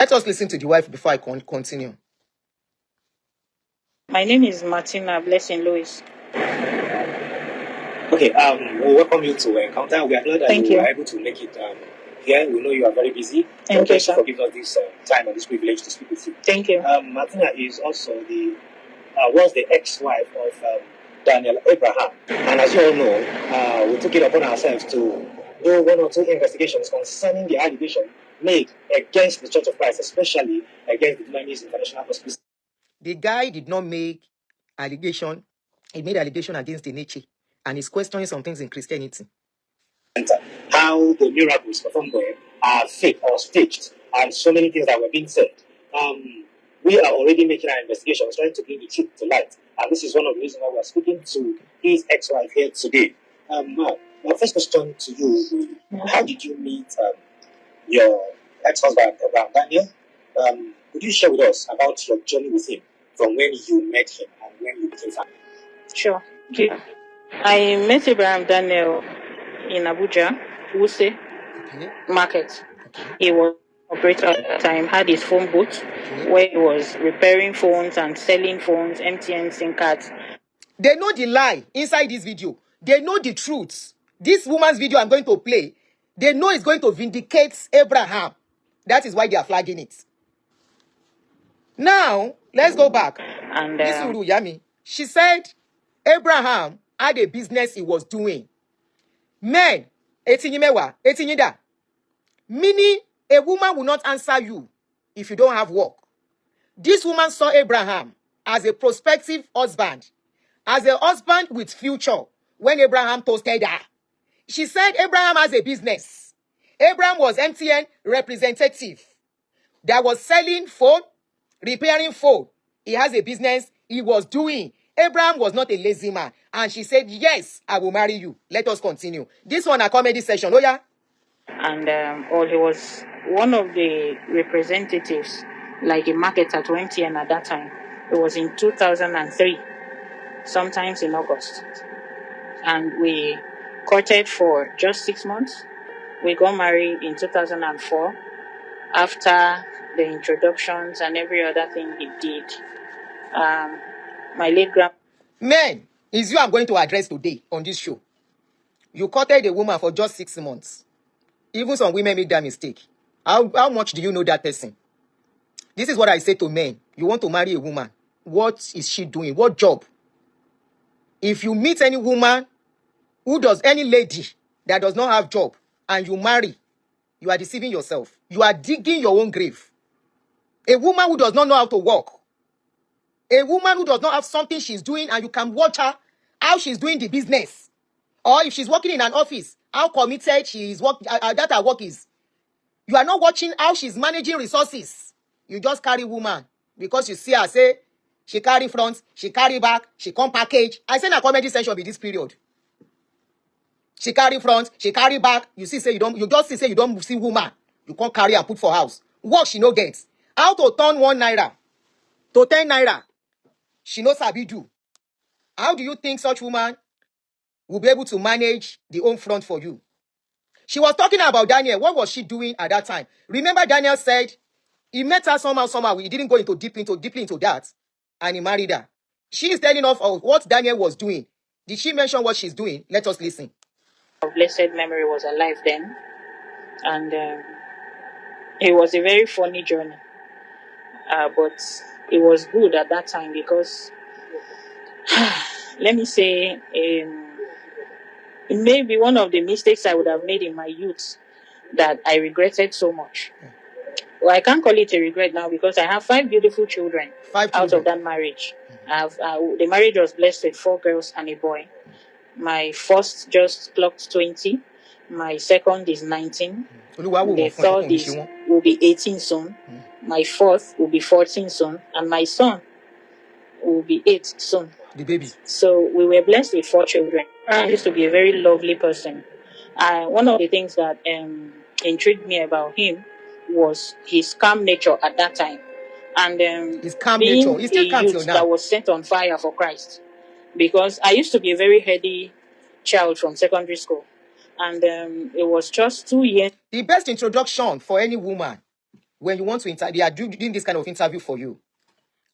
Let us listen to the wife before I continue. My name is Martina Blessing Lewis. Okay, we welcome you to Encounter. We are glad that you were able to make it here. We know you are very busy. Thank you, for giving us this time and this privilege to speak with you. Thank you. Martina is also was the ex-wife of Daniel Abraham. And as you all know, we took it upon ourselves to do 1 or 2 investigations concerning the allegation made against the Church of Christ, especially against the Dunamis International Hospital. The guy did not make allegation. He made allegation against Eneche, and he's questioning some things in Christianity. How the miracles performed there are fake or staged, and so many things that were being said. We are already making our investigations, trying to bring the truth to light. And this is one of the reasons why we're speaking to his ex-wife here today. My first question to you, how did you meet your ex-husband, Abraham Daniel? Could you share with us about your journey with him from when you met him and when you became family? Sure. Okay. I met Abraham Daniel in Abuja, Wuse Market. He was operator at the time, had his phone booth where he was repairing phones and selling phones, MTN SIM cards. They know the lie inside this video. They know the truth. This woman's video I'm going to play, they know it's going to vindicate Abraham. That is why they are flagging it. Now, let's go back. And Isuru Yami, she said Abraham had a business he was doing. Men, etinyida. Meaning, a woman will not answer you if you don't have work. This woman saw Abraham as a prospective husband, as a husband with future when Abraham toasted her. She said Abraham has a business. Abraham was MTN representative that was selling phone, repairing phone. He has a business he was doing. Abraham was not a lazy man. And she said, yes, I will marry you. Let us continue. This one, a comedy session. Oh, yeah? And he was one of the representatives, like a marketer to MTN at that time. It was in 2003, sometimes in August. And we courted for just 6 months. We got married in 2004 after the introductions and every other thing he did. My late grand... Men, is you I'm going to address today on this show. You courted a woman for just 6 months. Even some women make that mistake. How much do you know that person? This is what I say to men. You want to marry a woman. What is she doing? What job? If you meet any woman any lady that does not have job and you marry, you are deceiving yourself. You are digging your own grave. A woman who does not know how to work. A woman who does not have something she's doing and you can watch her, how she's doing the business. Or if she's working in an office, how committed she is, that her work is. You are not watching how she's managing resources. You just carry woman because you see her say, she carry front, she carry back, she come package. I say a comedy session be this period. She carry front, she carry back. You just see say you don't see woman. You can't carry and put for house. Work she no gets. How to turn 1 naira to 10 naira. She knows how we do. How do you think such woman will be able to manage the home front for you? She was talking about Daniel. What was she doing at that time? Remember Daniel said he met her somehow. He didn't go deeply into that. And he married her. She is telling us what Daniel was doing. Did she mention what she's doing? Let us listen. Blessed memory was alive then. And it was a very funny journey. But it was good at that time because, let me say, it may be one of the mistakes I would have made in my youth that I regretted so much. Well, I can't call it a regret now because I have 5 beautiful children out of that marriage. The marriage was blessed with 4 girls and a boy. My first just clocked 20. My second is 19. The third will be 18 soon. My fourth will be 14 soon. And my son will be 8 soon. The baby. So we were blessed with 4 children. I used to be a very lovely person. One of the things that intrigued me about him was his calm nature at that time. And his calm being nature. He's still a youth that was set on fire for Christ. Because I used to be a very heady child from secondary school. And it was just 2 years. The best introduction for any woman when you want to they are doing this kind of interview for you.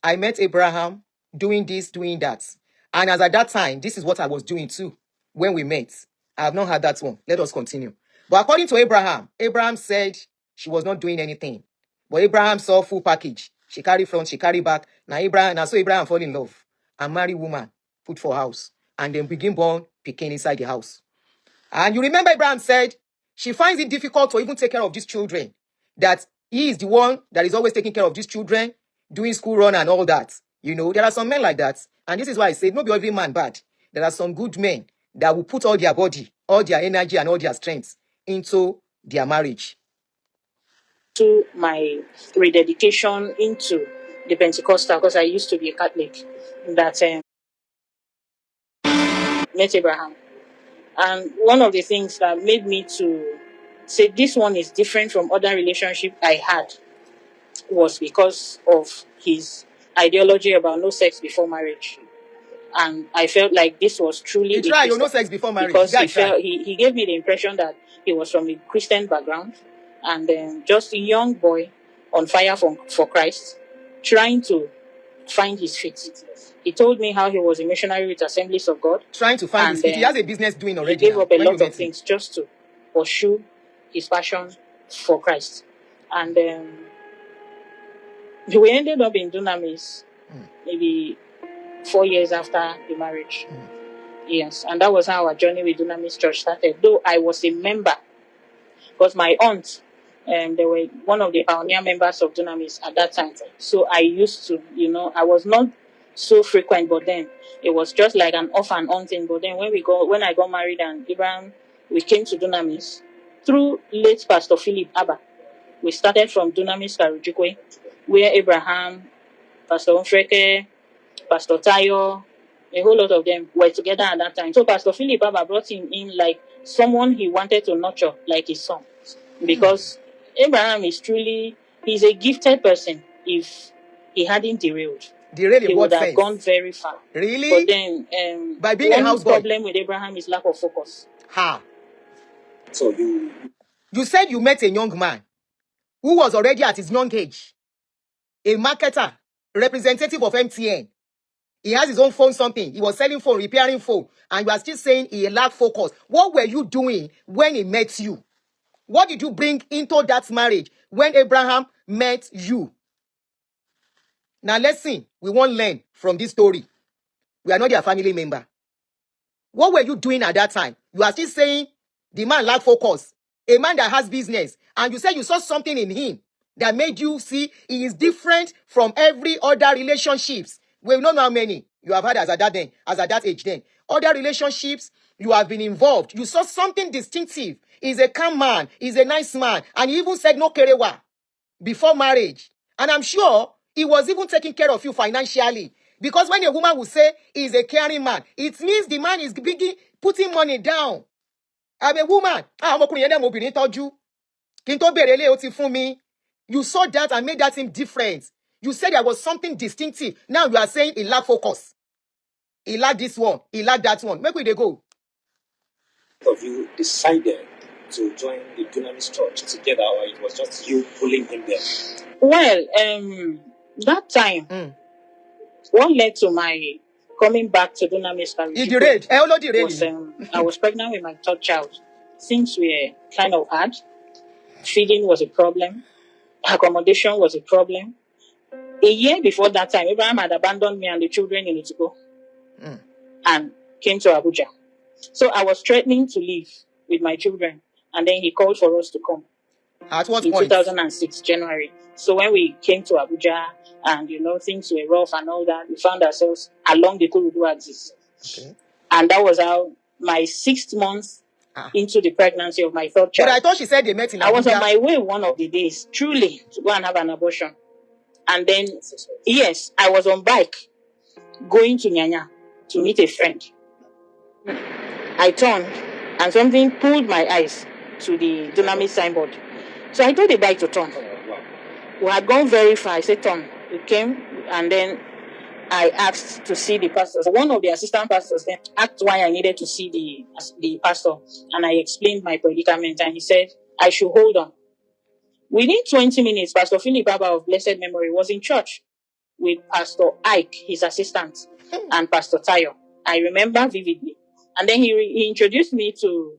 I met Abraham doing this, doing that. And as at that time, this is what I was doing too when we met. I have not had that one. Let us continue. But according to Abraham, Abraham said she was not doing anything. But Abraham saw full package. She carry front, she carry back. Now Abraham fall in love and marry woman, put for house. And then begin born picking inside the house. And you remember Abraham said she finds it difficult to even take care of these children. That he is the one that is always taking care of these children, doing school run and all that. You know, there are some men like that. And this is why I say, not be every man bad. There are some good men that will put all their body, all their energy and all their strength into their marriage. To my rededication into the Pentecostal, because I used to be a Catholic, that met Abraham. And one of the things that made me to say this one is different from other relationship I had was because of his ideology about no sex before marriage. And I felt like this was truly He tried, no sex before marriage. because he gave me the impression that he was from a Christian background and just a young boy on fire for Christ, trying to find his feet. He told me how he was a missionary with Assemblies of God. Trying to find his feet. He has a business doing already. He gave up a lot of things just to pursue his passion for Christ. And we ended up in Dunamis maybe 4 years after the marriage. Yes, and that was how our journey with Dunamis Church started. Though I was a member, because my aunt, they were one of the pioneer members of Dunamis at that time. So I used to, I was not so frequent, but then it was just like an off and on thing. But then when I got married and Abraham, we came to Dunamis through late Pastor Philip Abba. We started from Dunamis Karujikwe, where Abraham, Pastor Onfreke, Pastor Tayo, a whole lot of them were together at that time. So Pastor Philip Abba brought him in like someone he wanted to nurture like his son. Because Abraham he's a gifted person. If he hadn't derailed, he would have gone very far. Really? But then, by being a houseboy, problem with Abraham is lack of focus. So you said you met a young man who was already at his young age, a marketer, representative of MTN. He has his own phone something. He was selling phone, repairing phone. And you are still saying he lacked focus. What were you doing when he met you? What did you bring into that marriage when Abraham met you? Now listen, we won't learn from this story. We are not their family member. What were you doing at that time? You are still saying the man lacked focus. A man that has business. And you said you saw something in him that made you see he is different from every other relationships. We don't know how many you have had as at that age then. Other relationships, you have been involved. You saw something distinctive. He's a calm man. He's a nice man. And he even said no kerewa before marriage. And I'm sure he was even taking care of you financially. Because when a woman will say he's a caring man, it means the man is putting money down. I'm a woman. You saw that and made that seem different. You said there was something distinctive. Now you are saying he lacked focus. He lacked this one. He lacked that one. Make we they go. Of you decided to join the Dunamis Church together, or it was just you pulling him there? Well, that time, what led to my coming back to Dunamis was I was pregnant with my third child. Things were kind of hard. Feeding was a problem. Accommodation was a problem. A year before that time, Abraham had abandoned me and the children in Utugo and came to Abuja. So I was threatening to leave with my children, and then he called for us to come. At what in point? 2006, January. So when we came to Abuja and, things were rough and all that, we found ourselves along the Kurudu axis. Okay. And that was how my 6th month into the pregnancy of my third child. But I thought she said they met in Abuja. I was on my way one of the days, truly, to go and have an abortion. And then, yes, I was on bike going to Nyanya to meet a friend. I turned and something pulled my eyes to the Dunamis signboard. So I told the bike to turn. We had gone very far. I said, turn. We came, and then I asked to see the pastor. So one of the assistant pastors then asked why I needed to see the pastor. And I explained my predicament, and he said, I should hold on. Within 20 minutes, Pastor Philip Baba of blessed memory was in church with Pastor Ike, his assistant, and Pastor Tayo. I remember vividly. And then he introduced me to,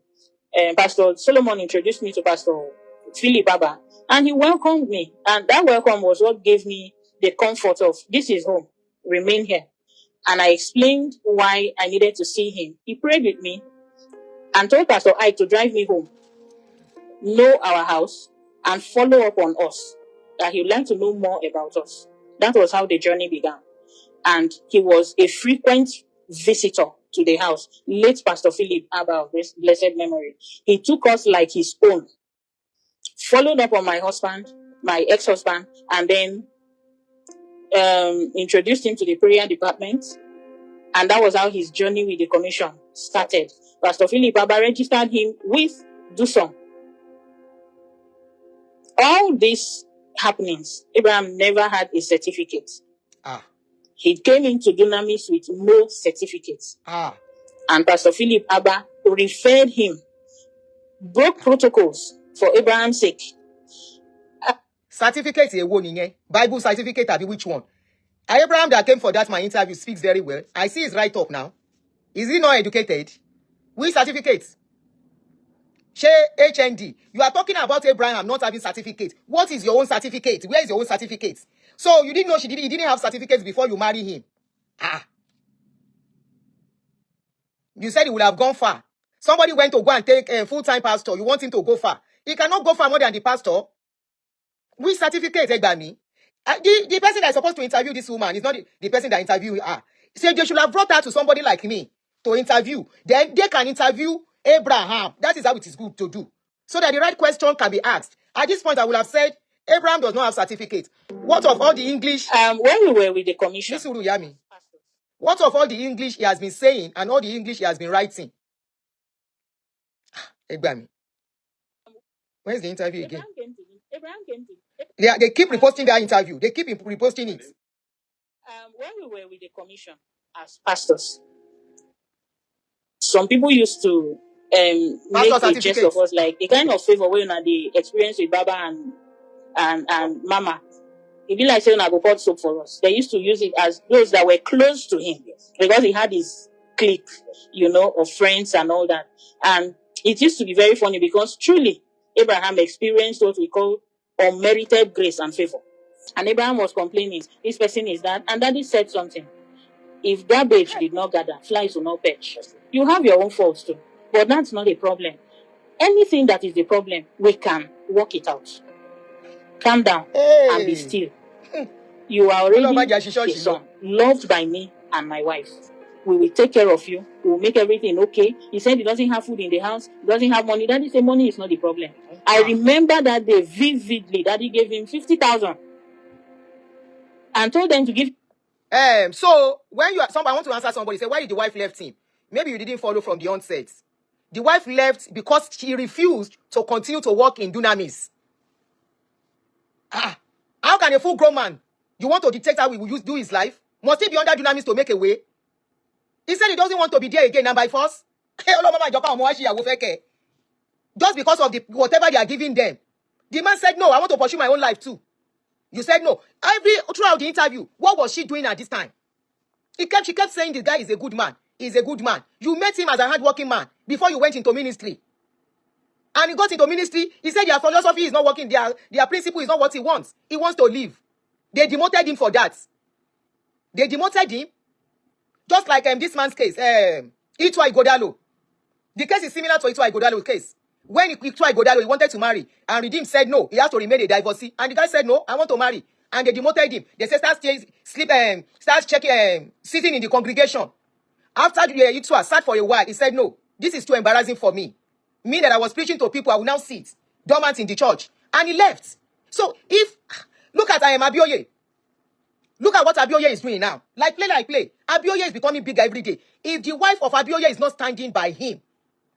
Pastor Solomon introduced me to Pastor Philip Baba, and he welcomed me. And that welcome was what gave me the comfort of, this is home, remain here. And I explained why I needed to see him. He prayed with me and told Pastor Ike to drive me home, know our house, and follow up on us, that he would like to know more about us. That was how the journey began. And he was a frequent visitor to the house. Late Pastor Philip Abba of blessed memory. He took us like his own. Followed up on my husband, my ex-husband, and then introduced him to the prayer department. And that was how his journey with the commission started. Pastor Philip Abba registered him with Dunamis. All these happenings, Abraham never had a certificate. He came into Dunamis with no certificates. And Pastor Philip Abba referred him, broke protocols for Abraham's sake. Certificate Bible certificate, which one? Abraham that came for that my interview speaks very well. I see his write-up now. Is he not educated? Which certificate? HND. You are talking about Abraham not having certificate. What is your own certificate? Where is your own certificate? So you didn't know he didn't have certificates before you marry him. You said he would have gone far. Somebody went to go and take a full-time pastor. You want him to go far. He cannot go far more than the pastor. Which certificate, Egbami? The person that is supposed to interview this woman is not the person that interviewed her. So they should have brought her to somebody like me to interview. Then they can interview Abraham. That is how it is good to do. So that the right question can be asked. At this point, I would have said, Abraham does not have certificate. What of all the English? When we were with the commission. What of all the English he has been saying and all the English he has been writing? Egbami. Where's the interview again? Abraham came to they keep reposting that interview. They keep reposting it. When we were with the commission as pastors, some people used to make a jest of us, like the kind of favor when the experience with Baba and Mama. It be like saying I go pour soap for us. They used to use it as those that were close to him because he had his clique, of friends and all that. And it used to be very funny because truly Abraham experienced what we call unmerited grace and favor. And Abraham was complaining, this person is that. And Daddy said something. If garbage did not gather, flies will not perch. You have your own faults too. But that's not a problem. Anything that is the problem, we can work it out. Calm down and be still. You are already a son, loved by me and my wife. We will take care of you. We will make everything okay. He said he doesn't have food in the house. He doesn't have money. Daddy said money is not the problem. I remember that day vividly. Daddy gave him 50,000 and told them to give. So when I want to answer somebody, say, why did the wife left him? Maybe you didn't follow from the onset. The wife left because she refused to continue to work in Dunamis. How can a full-grown man, you want to dictate how he will do his life? Must he be under Dunamis to make a way? He said he doesn't want to be there again, and by force. Just because of whatever they are giving them. The man said, no, I want to pursue my own life too. You said no. Throughout the interview, what was she doing at this time? She kept saying the guy is a good man. He's a good man. You met him as a hardworking man before you went into ministry. And he got into ministry. He said their philosophy is not working. Their principle is not what he wants. He wants to live. They demoted him for that. They demoted him. Just like this man's case. Itwa Igodalo. The case is similar to Itwa Igodalo's case. When Itwa Igodalo, he wanted to marry. And Redeem said no. He has to remain a divorcee. And the guy said no, I want to marry. And they demoted him. They said start checking, sitting in the congregation. After Itwa sat for a while, he said no. This is too embarrassing for me. Me that I was preaching to people, I will now sit dormant in the church. And he left. So look at Abioye. Look at what Abioye is doing now. Like play. Abioye is becoming bigger every day. If the wife of Abioye is not standing by him,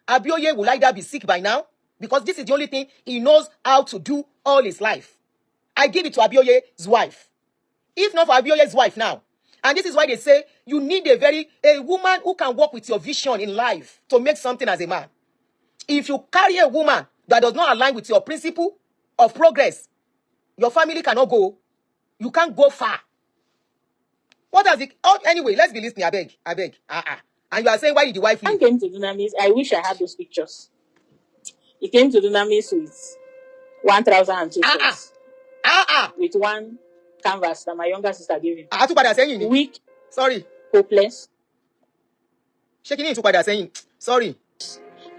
Abioye will either be sick by now, because this is the only thing he knows how to do all his life. I give it to Abioye's wife. If not for Abioye's wife now. And this is why they say you need a woman who can work with your vision in life to make something as a man. If you carry a woman that does not align with your principle of progress. Your family cannot go. You can't go far. What does it? Oh, anyway, let's be listening. I beg. And you are saying, why did the wife leave? He came to Dunamis. I wish I had those pictures. He came to Dunamis with 1 trouser and 2 shorts. With one canvas that my younger sister gave him. Too bad saying. Weak. Sorry. Hopeless. Shaking it too bad saying. Sorry.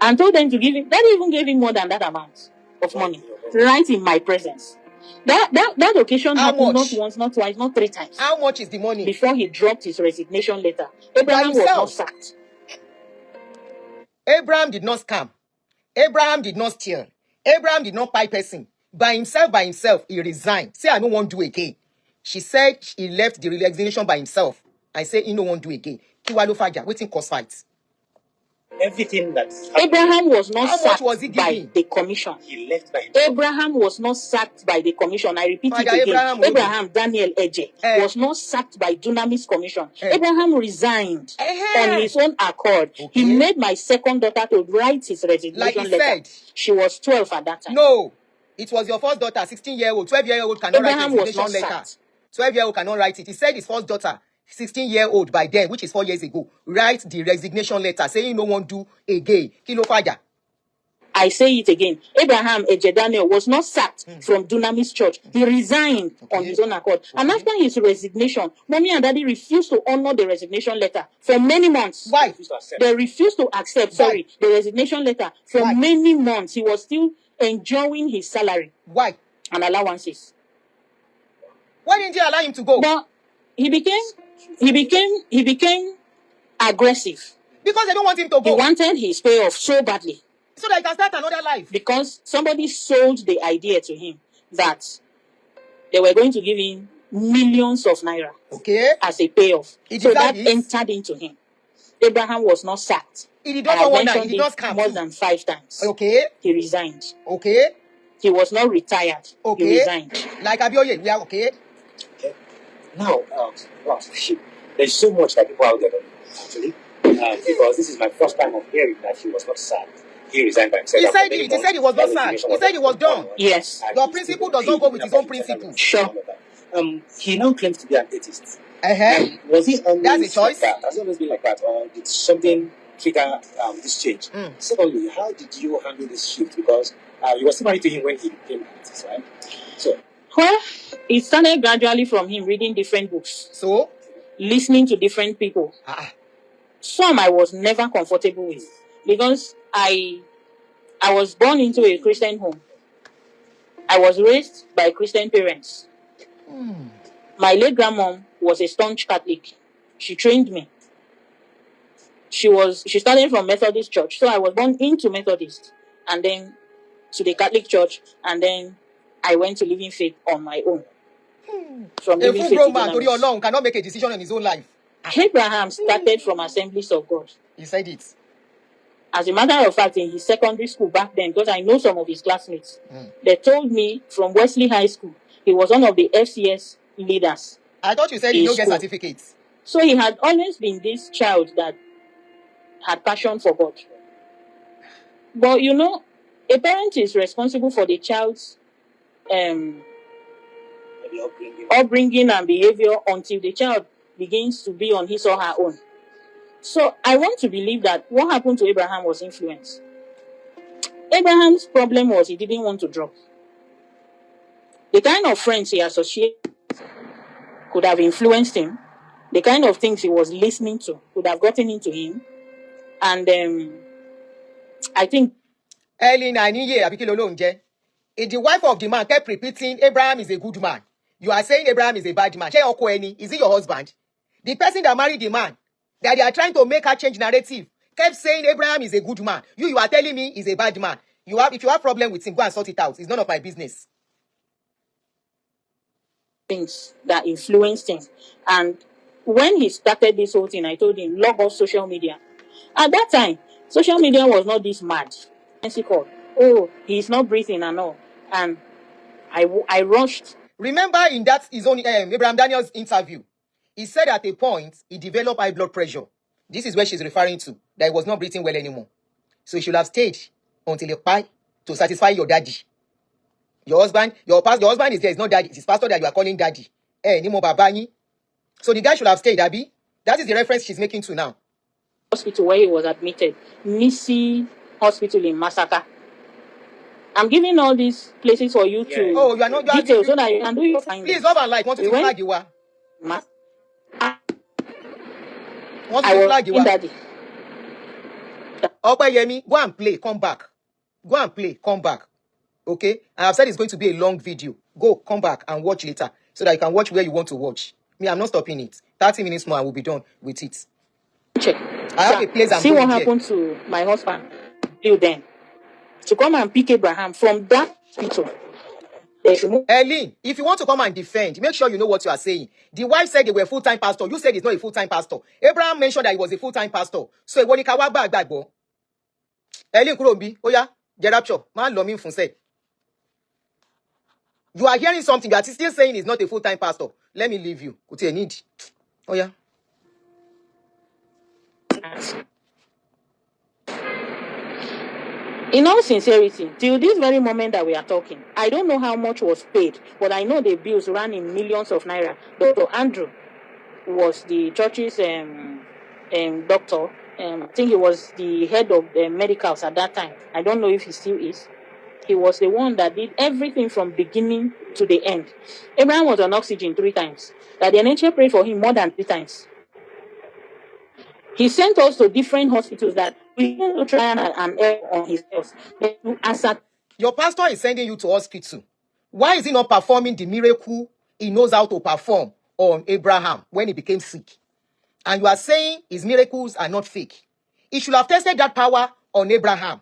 And told them to give him. Daddy even gave him more than that amount of money. Right in my presence. That occasion happened not once, not twice, not 3 times. How much is the money? Before he dropped his resignation letter. Abraham was not sacked. Abraham did not scam. Abraham did not steal. Abraham did not buy person. By himself, he resigned. Say, I don't want to do again. She said he left the resignation by himself. I say, he don't want to do again. Kiwalo Faja, waiting cause fights. Everything that Abraham was not sacked by the commission. He left by himself. Abraham was not sacked by the commission. I repeat it again. Abraham Daniel Eneche was not sacked by Dunamis commission. Abraham resigned on his own accord. Okay. He made my second daughter to write his resignation letter. She was 12 at that time. No, it was your first daughter, 16-year-old, 12-year-old cannot write his resignation letter. 12-year-old cannot write it. He said his first daughter, 16-year-old by then, which is 4 years ago, write the resignation letter saying no one do again. Kilo Faja. I say it again. Abraham Eneche Daniel was not sacked from Dunamis church. He resigned on his own accord. And after his resignation, mommy and daddy refused to honor the resignation letter for many months. Why? They refused to accept, the resignation letter for many months. He was still enjoying his salary. Why? And allowances. Why didn't you allow him to go? But he became aggressive. Because they don't want him to go. He wanted his payoff so badly. So that he can start another life. Because somebody sold the idea to him that they were going to give him millions of naira as a payoff. So that entered into him. Abraham was not sacked. He did not wonder. He did not scam more than 5 times. Okay. He resigned. Okay. He was not retired. Okay. He resigned. Like Abioye, we are okay. Okay. Now, there's so much that people out there don't know, actually. Because this is my first time of hearing that he was not sacked. He resigned by himself. He said he was not sacked. He said he was done. Yes. Your principle does not go with his own principle. Sure. He now claims to be an atheist. Was he always That's a choice. Like that? Has he always been like that? Or did something trigger this change? Secondly, how did you handle this shift? Because you were still married to him when he became an atheist, right? So, well, it started gradually from him reading different books. So? Listening to different people. Some I was never comfortable with. Because I was born into a Christian home. I was raised by Christian parents. My late grandmom was a staunch Catholic. She trained me. She started from Methodist church. So I was born into Methodist. And then to the Catholic church. And then I went to Living Faith on my own. From a Living Faith full grown man alone cannot make a decision in his own life. Abraham started from Assemblies of God. He said it. As a matter of fact, in his secondary school back then, because I know some of his classmates, they told me from Wesley High School, he was one of the FCS leaders. I thought you said he don't get certificates. So he had always been this child that had passion for God. But you know, a parent is responsible for the child's upbringing and behavior until the child begins to be on his or her own. So I want to believe that what happened to Abraham was influence. Abraham's problem was he didn't want to drop. The kind of friends he associated could have influenced him. The kind of things he was listening to could have gotten into him. And I think... If the wife of the man kept repeating, Abraham is a good man, you are saying Abraham is a bad man. Is he your husband? The person that married the man, that they are trying to make her change narrative, kept saying Abraham is a good man. You are telling me he's a bad man. If you have problem with him, go and sort it out. It's none of my business. Things that influenced him. And when he started this whole thing, I told him, log off social media. At that time, social media was not this mad. Oh, he's not breathing and all. And I rushed. Remember in that his own Abraham Daniel's interview, he said at a point he developed high blood pressure. This is where she's referring to, that he was not breathing well anymore. So he should have stayed until he died to satisfy your daddy. Your husband is there. It's not daddy. It's pastor that you are calling daddy. Ni mo baba yin. So the guy should have stayed, Abi. That is the reference she's making to now. Hospital where he was admitted, Nisi Hospital in Masaka. I'm giving all these places for you to Oh, you are not details so that you can do your findings. Please, love and light. Want to flag you are. Want to flag you are. Daddy. Yemi, go and play. Come back. Go and play. Come back. Okay? I have said it's going to be a long video. Go, come back and watch later so that you can watch where you want to watch. Me, I'm not stopping it. 30 minutes more, I will be done with it. Check. I have a place I'm see going what happened to my husband. Till then, to come and pick Abraham from that hospital. Eileen, if you want to come and defend, make sure you know what you are saying. The wife said they were full-time pastor. You said he's not a full-time pastor. Abraham mentioned that he was a full-time pastor. So, Eileen Kurombi, oh yeah, get up, sure. Man, Lomin Funse. You are hearing something that is still saying he's not a full-time pastor. Let me leave you. What you need? Oh yeah. In all sincerity, till this very moment that we are talking, I don't know how much was paid, but I know the bills ran in millions of naira. Dr. Andrew was the church's doctor. I think he was the head of the medicals at that time. I don't know if he still is. He was the one that did everything from beginning to the end. Abraham was on oxygen 3 times. That the Eneche prayed for him more than 3 times. He sent us to different hospitals that we need to try and err on his health. Your pastor is sending you to hospital. Why is he not performing the miracle he knows how to perform on Abraham when he became sick? And you are saying his miracles are not fake. He should have tested that power on Abraham.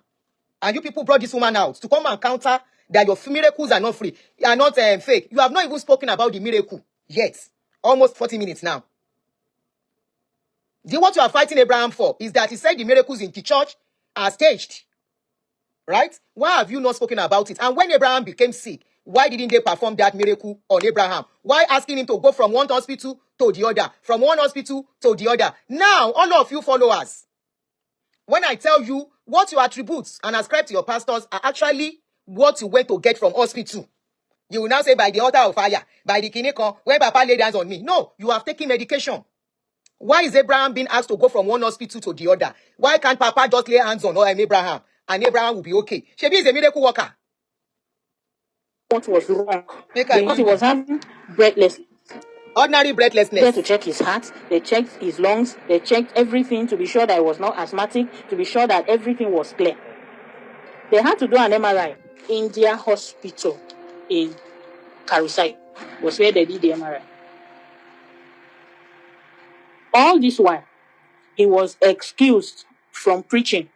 And you people brought this woman out to come and counter that your miracles are not fake. You have not even spoken about the miracle yet. Almost 40 minutes now. What you are fighting Abraham for is that he said the miracles in the church are staged. Right? Why have you not spoken about it? And when Abraham became sick, why didn't they perform that miracle on Abraham? Why asking him to go from one hospital to the other? From one hospital to the other. Now, all of you followers, when I tell you what you attribute and ascribe to your pastors are actually what you went to get from hospital. You will now say by the altar of fire, by the kineko, when Papa laid hands on me. No, you have taken medication. Why is Abraham being asked to go from one hospital to the other? Why can't Papa just lay hands on Abraham and Abraham will be okay? Shebi is a miracle worker. What was wrong? Because he was having breathlessness. Ordinary breathlessness. They had to check his heart, they checked his lungs, they checked everything to be sure that he was not asthmatic, to be sure that everything was clear. They had to do an MRI. India Hospital in Karusai was where they did the MRI. All this while, he was excused from preaching.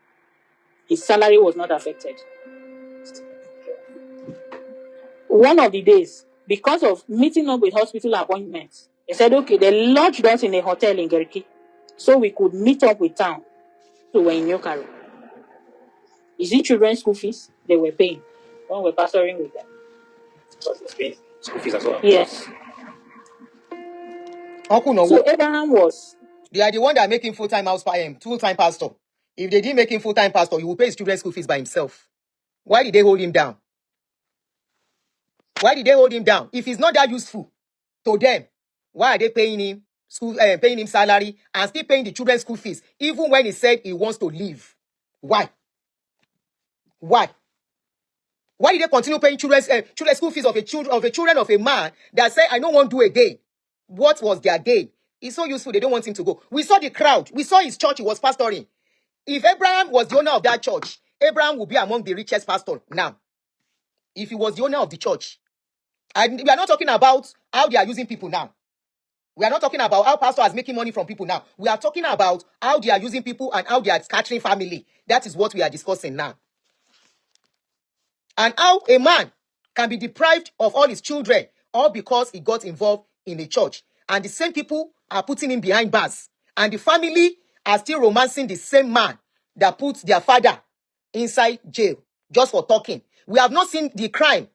His salary was not affected. One of the days, because of meeting up with hospital appointments, they said, okay, they lodged us in a hotel in Geriki so we could meet up with town. So we're in New Caro. Is it children's school fees? They were paying when we were pastoring with them. So it's paid school fees as well? Yes. So Abraham was... They are the one that are making full-time full-time pastor. If they didn't make him full-time pastor, he will pay his children's school fees by himself. Why did they hold him down? Why did they hold him down? If he's not that useful to them, why are they paying him paying him salary and still paying the children's school fees, even when he said he wants to leave? Why? Why? Why did they continue paying children's school fees of the children of a man that said, I don't want to do again? What was their gain? It's so useful, they don't want him to go. We saw the crowd. We saw his church he was pastoring. If Abraham was the owner of that church, Abraham would be among the richest pastors now. If he was the owner of the church. And we are not talking about how they are using people now. We are not talking about how pastors are making money from people now. We are talking about how they are using people and how they are scattering family. That is what we are discussing now. And how a man can be deprived of all his children all because he got involved in the church. And the same people are putting him behind bars. And the family are still romancing the same man that put their father inside jail just for talking. We have not seen the crime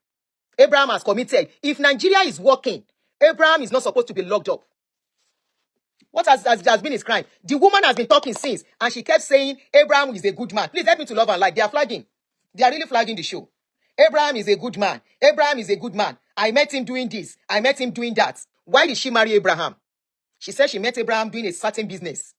Abraham has committed. If Nigeria is working, Abraham is not supposed to be locked up. What has been his crime? The woman has been talking since, and she kept saying Abraham is a good man. Please help me to love and like. They are flagging. They are really flagging the show. Abraham is a good man. Abraham is a good man. I met him doing this. I met him doing that. Why did she marry Abraham? She said she met Abraham doing a certain business.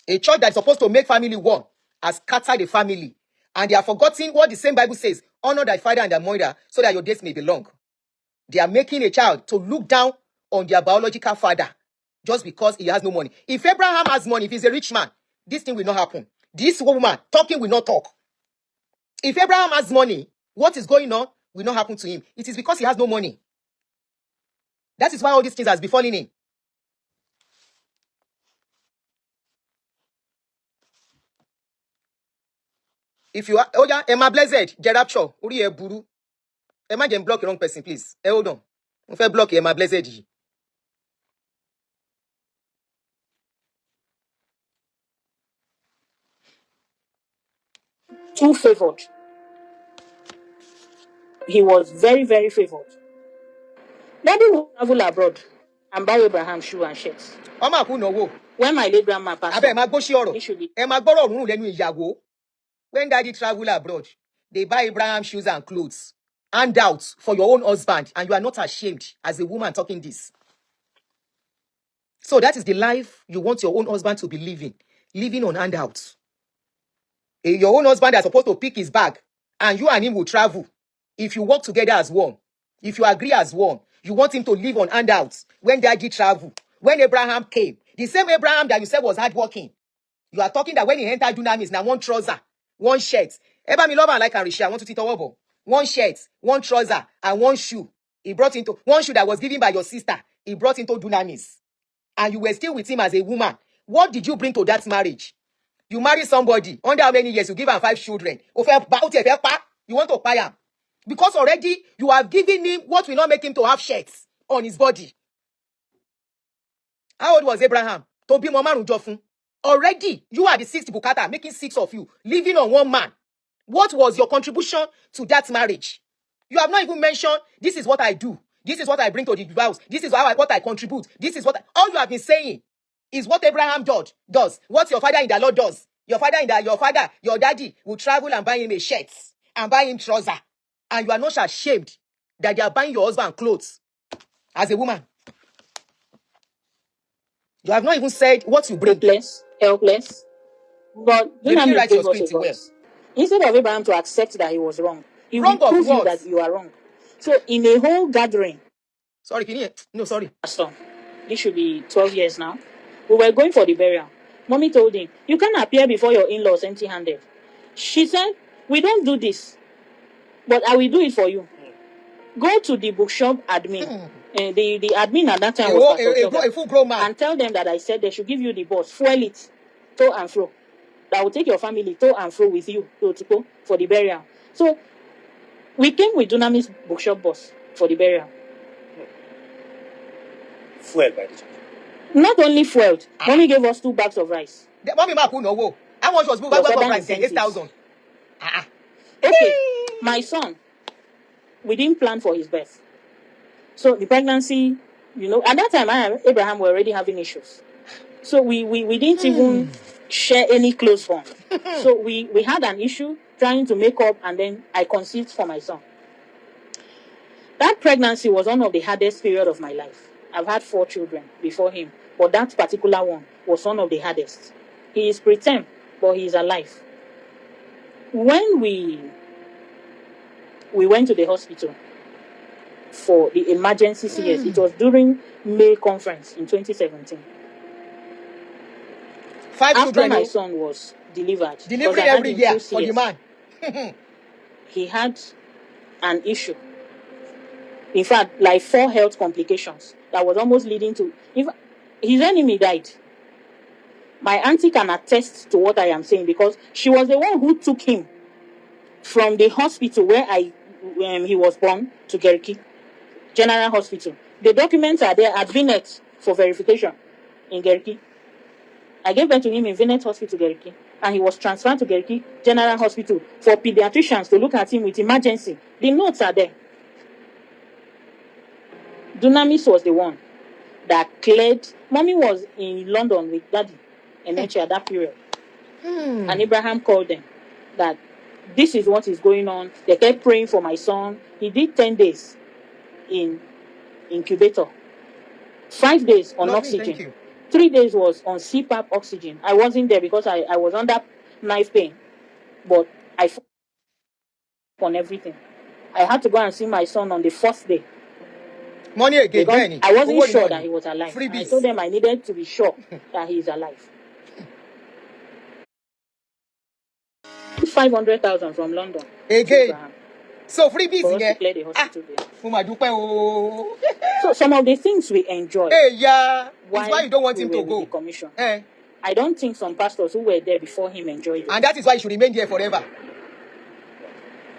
A church that's supposed to make family one has scattered the family. And they are forgetting what the same Bible says. Honor thy father and thy mother so that your days may be long. They are making a child to look down on their biological father just because he has no money. If Abraham has money, if he's a rich man, this thing will not happen. This woman talking will not talk. If Abraham has money, what is going on will not happen to him. It is because he has no money. That is why all these things has befallen him. If you are, oh yeah, Emma Blessed, Gerapture, Uri Buru. Emma can block the wrong person, please. Hold on. If I block Emma Blessed. Too favored. He was very, very favored. Daddy will travel abroad and buy Abraham shoe and shirts. Mama ku no wo. When my late grandma passed Abe on, ma gbosi oro. E ma gboro run lenu iyawo. When daddy travel abroad, they buy Abraham shoes and clothes. Handouts for your own husband, and you are not ashamed as a woman talking this. So that is the life you want your own husband to be living on handouts. Your own husband is supposed to pick his bag, and you and him will travel. If you work together as one, if you agree as one, you want him to live on handouts. When daddy travel, when Abraham came, the same Abraham that you said was hardworking, you are talking that when he entered Dunamis, now one trouser, one shirt. Eba mi love and like Arisha, I want to tito wobo. One shirt, one trouser, and one shoe. He brought into one shoe that was given by your sister. He brought into Dunamis. And you were still with him as a woman. What did you bring to that marriage? You marry somebody, under how many years? You give her 5 children. You want to buy him. Because already you have given him what will not make him to have shirts on his body. How old was Abraham? To be mama Rujofun. Already, you are the 6th Bukata, making 6 of you, living on one man. What was your contribution to that marriage? You have not even mentioned, this is what I do. This is what I bring to the house. This is what I contribute. This is what, all you have been saying is what Abraham does. What your father in the Lord does. Your daddy will travel and buy him a shirt and buy him trouser. And you are not ashamed that they are buying your husband clothes as a woman. You have not even said what you bring. Helpless. But Dunamis gave us a voice. Instead of Abraham to accept that he was wrong, he will prove you that you are wrong. So in a whole gathering. Sorry, can you? No, sorry. This should be 12 years now. We were going for the burial. Mommy told him, you can't appear before your in-laws empty-handed. She said, we don't do this, but I will do it for you. Go to the bookshop admin. The admin at that time was a full-grown man. And tell them that I said they should give you the bus. Fuel it, to and fro. That will take your family to and fro with you to go for the burial. So we came with Dunamis bookshop bus for the burial. Fueled by the church. Not only fueled, Mommy gave us 2 bags of rice. Mommy Maku no wo. How much was bag of rice? 8,000. Okay, my son, we didn't plan for his birth. So the pregnancy, at that time, I and Abraham were already having issues. So we didn't even share any clothes for him. So we had an issue trying to make up, and then I conceived for my son. That pregnancy was one of the hardest period of my life. I've had 4 children before him, but that particular one was one of the hardest. He is preterm, but he is alive. When we went to the hospital for the emergency CS, it was during May conference in 2017. 5 After children. My son was delivered. Delivery every year for the man. He had an issue. In fact, like 4 health complications that was almost leading to... his enemy died. My auntie can attest to what I am saying because she was the one who took him from the hospital where he was born to Geriki General Hospital. The documents are there at Vinet for verification in Geriki. I gave birth to him in Vinet Hospital, Geriki, and he was transferred to Geriki General Hospital for pediatricians to look at him with emergency. The notes are there. Dunamis was the one that cleared. Mommy was in London with Daddy Eneche at that period. And Abraham called them that this is what is going on. They kept praying for my son. He did 10 days in incubator, 5 days on Lovely, thank oxygen. you. 3 days was on CPAP oxygen. I wasn't there because I was under knife pain, but I fought on everything. I had to go and see my son on the 4th day Money again, because Benny. I wasn't Owó sure ni that money. he was alive. I Freebies. told them I needed to be sure that he is alive. 500,000 from London to Again. Abraham So freebies for us to yẹn. clear the hospital bill. Mo mà dúpẹ́ o. So some of the things we enjoy Hey, yeah. It's why while you don't want we him were to with go. the commission, Eh. I don't think some pastors who were there before him enjoyed it. And that is why he should remain there forever.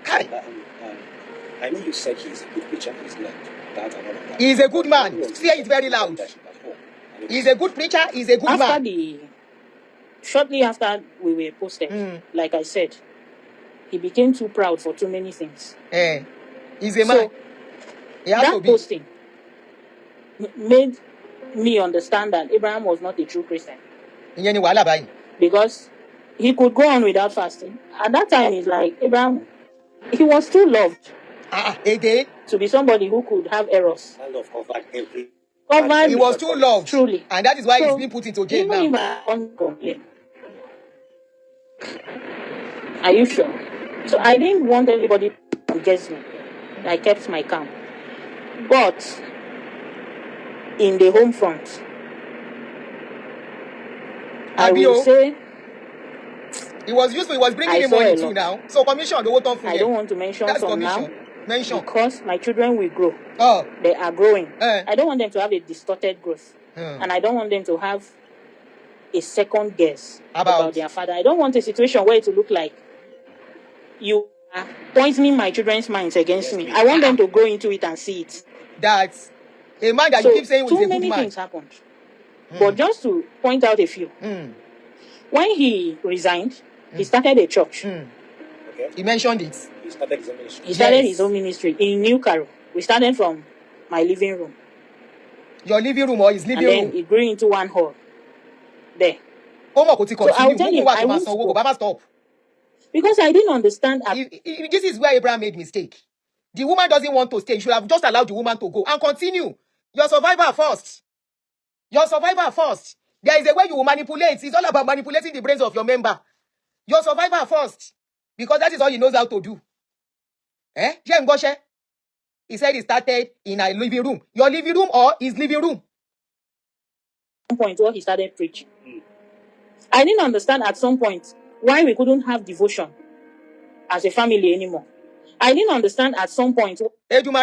Kai. I know you said he's a good preacher, he's not that and all of that. He's a good man. Say it very loud. He's a good preacher, he's a good man. Shortly after we were posted, like I said, he became too proud for too many things. He's a man. That posting made me understand that Abraham was not a true Christian. Because he could go on without fasting. At that time, it's like Abraham, he was too loved Again? To be somebody who could have errors. That love covered every. He was too loved. Truly. And that is why he's been put into jail now. Even if I can't complain. Are you sure? So I didn't want anybody to guess me. I kept my calm. But in the home front, I will say he was useful. He was bringing in money too now. So commission, I don't want to mention that's some commission. now. Mention. Because my children will grow. Oh. They are growing. I don't want them to have a distorted growth. And I don't want them to have a second guess about their father. I don't want a situation where it will look like you are poisoning my children's minds against me. I want them to grow into it and see it. That's a man that you keep saying was a good man. Too many things happened. But just to point out a few. When he resigned, he started a church. Okay. He mentioned it. He started his own ministry. He started his own ministry in New Carol. We started from my living room. Your living room or his living room? And then it grew into one hall. There. So I will tell you, I won't stop. Because I didn't understand. This is where Abraham made mistake. The woman doesn't want to stay. You should have just allowed the woman to go and continue. Your survivor first. Your survivor first. There is a way you will manipulate. It's all about manipulating the brains of your member. Your survivor first. Because that is all he knows how to do. He said he started in a living room. Your living room or his living room? At some point where he started preaching. I didn't understand at some point why we couldn't have devotion as a family anymore. I didn't understand at some point. I told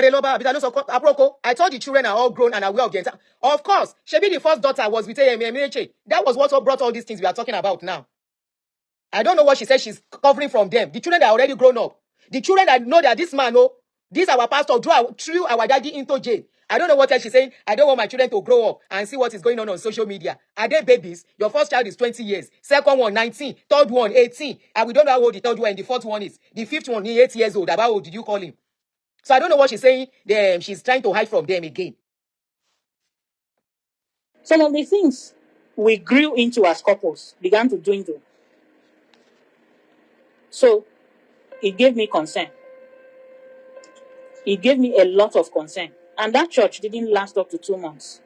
the children are all grown and aware of the entire. Of course, Shebi the first daughter was with Eneche. That was what brought all these things we are talking about now. I don't know what she said she's covering from them. The children that are already grown up. The children that know that this man, this our pastor threw our daddy into jail. I don't know what else she's saying. I don't want my children to grow up and see what is going on social media. Are they babies? Your first child is 20 years. Second one, 19. Third one, 18. And we don't know how old the third one and the fourth one is. The fifth one, 8 years old. How old did you call him? So I don't know what she's saying. She's trying to hide from them again. Some of the things we grew into as couples began to dwindle. So it gave me concern. It gave me a lot of concern. And that church didn't last up to 2 months.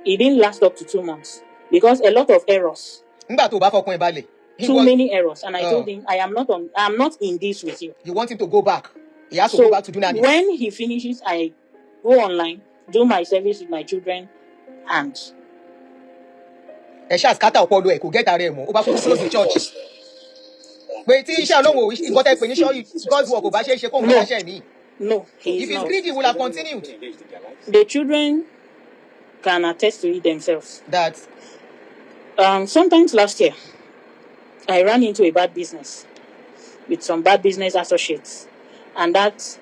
It didn't last up to 2 months. Because a lot of errors. Too many errors. And I told him, I'm not in this with you. You want him to go back. He has to go back to Dunamis. When he finishes, I go online, do my service with my children, and get the church. No, if he's greedy, he will have continued. The children can attest to it themselves. That sometimes last year, I ran into a bad business with some bad business associates, and that.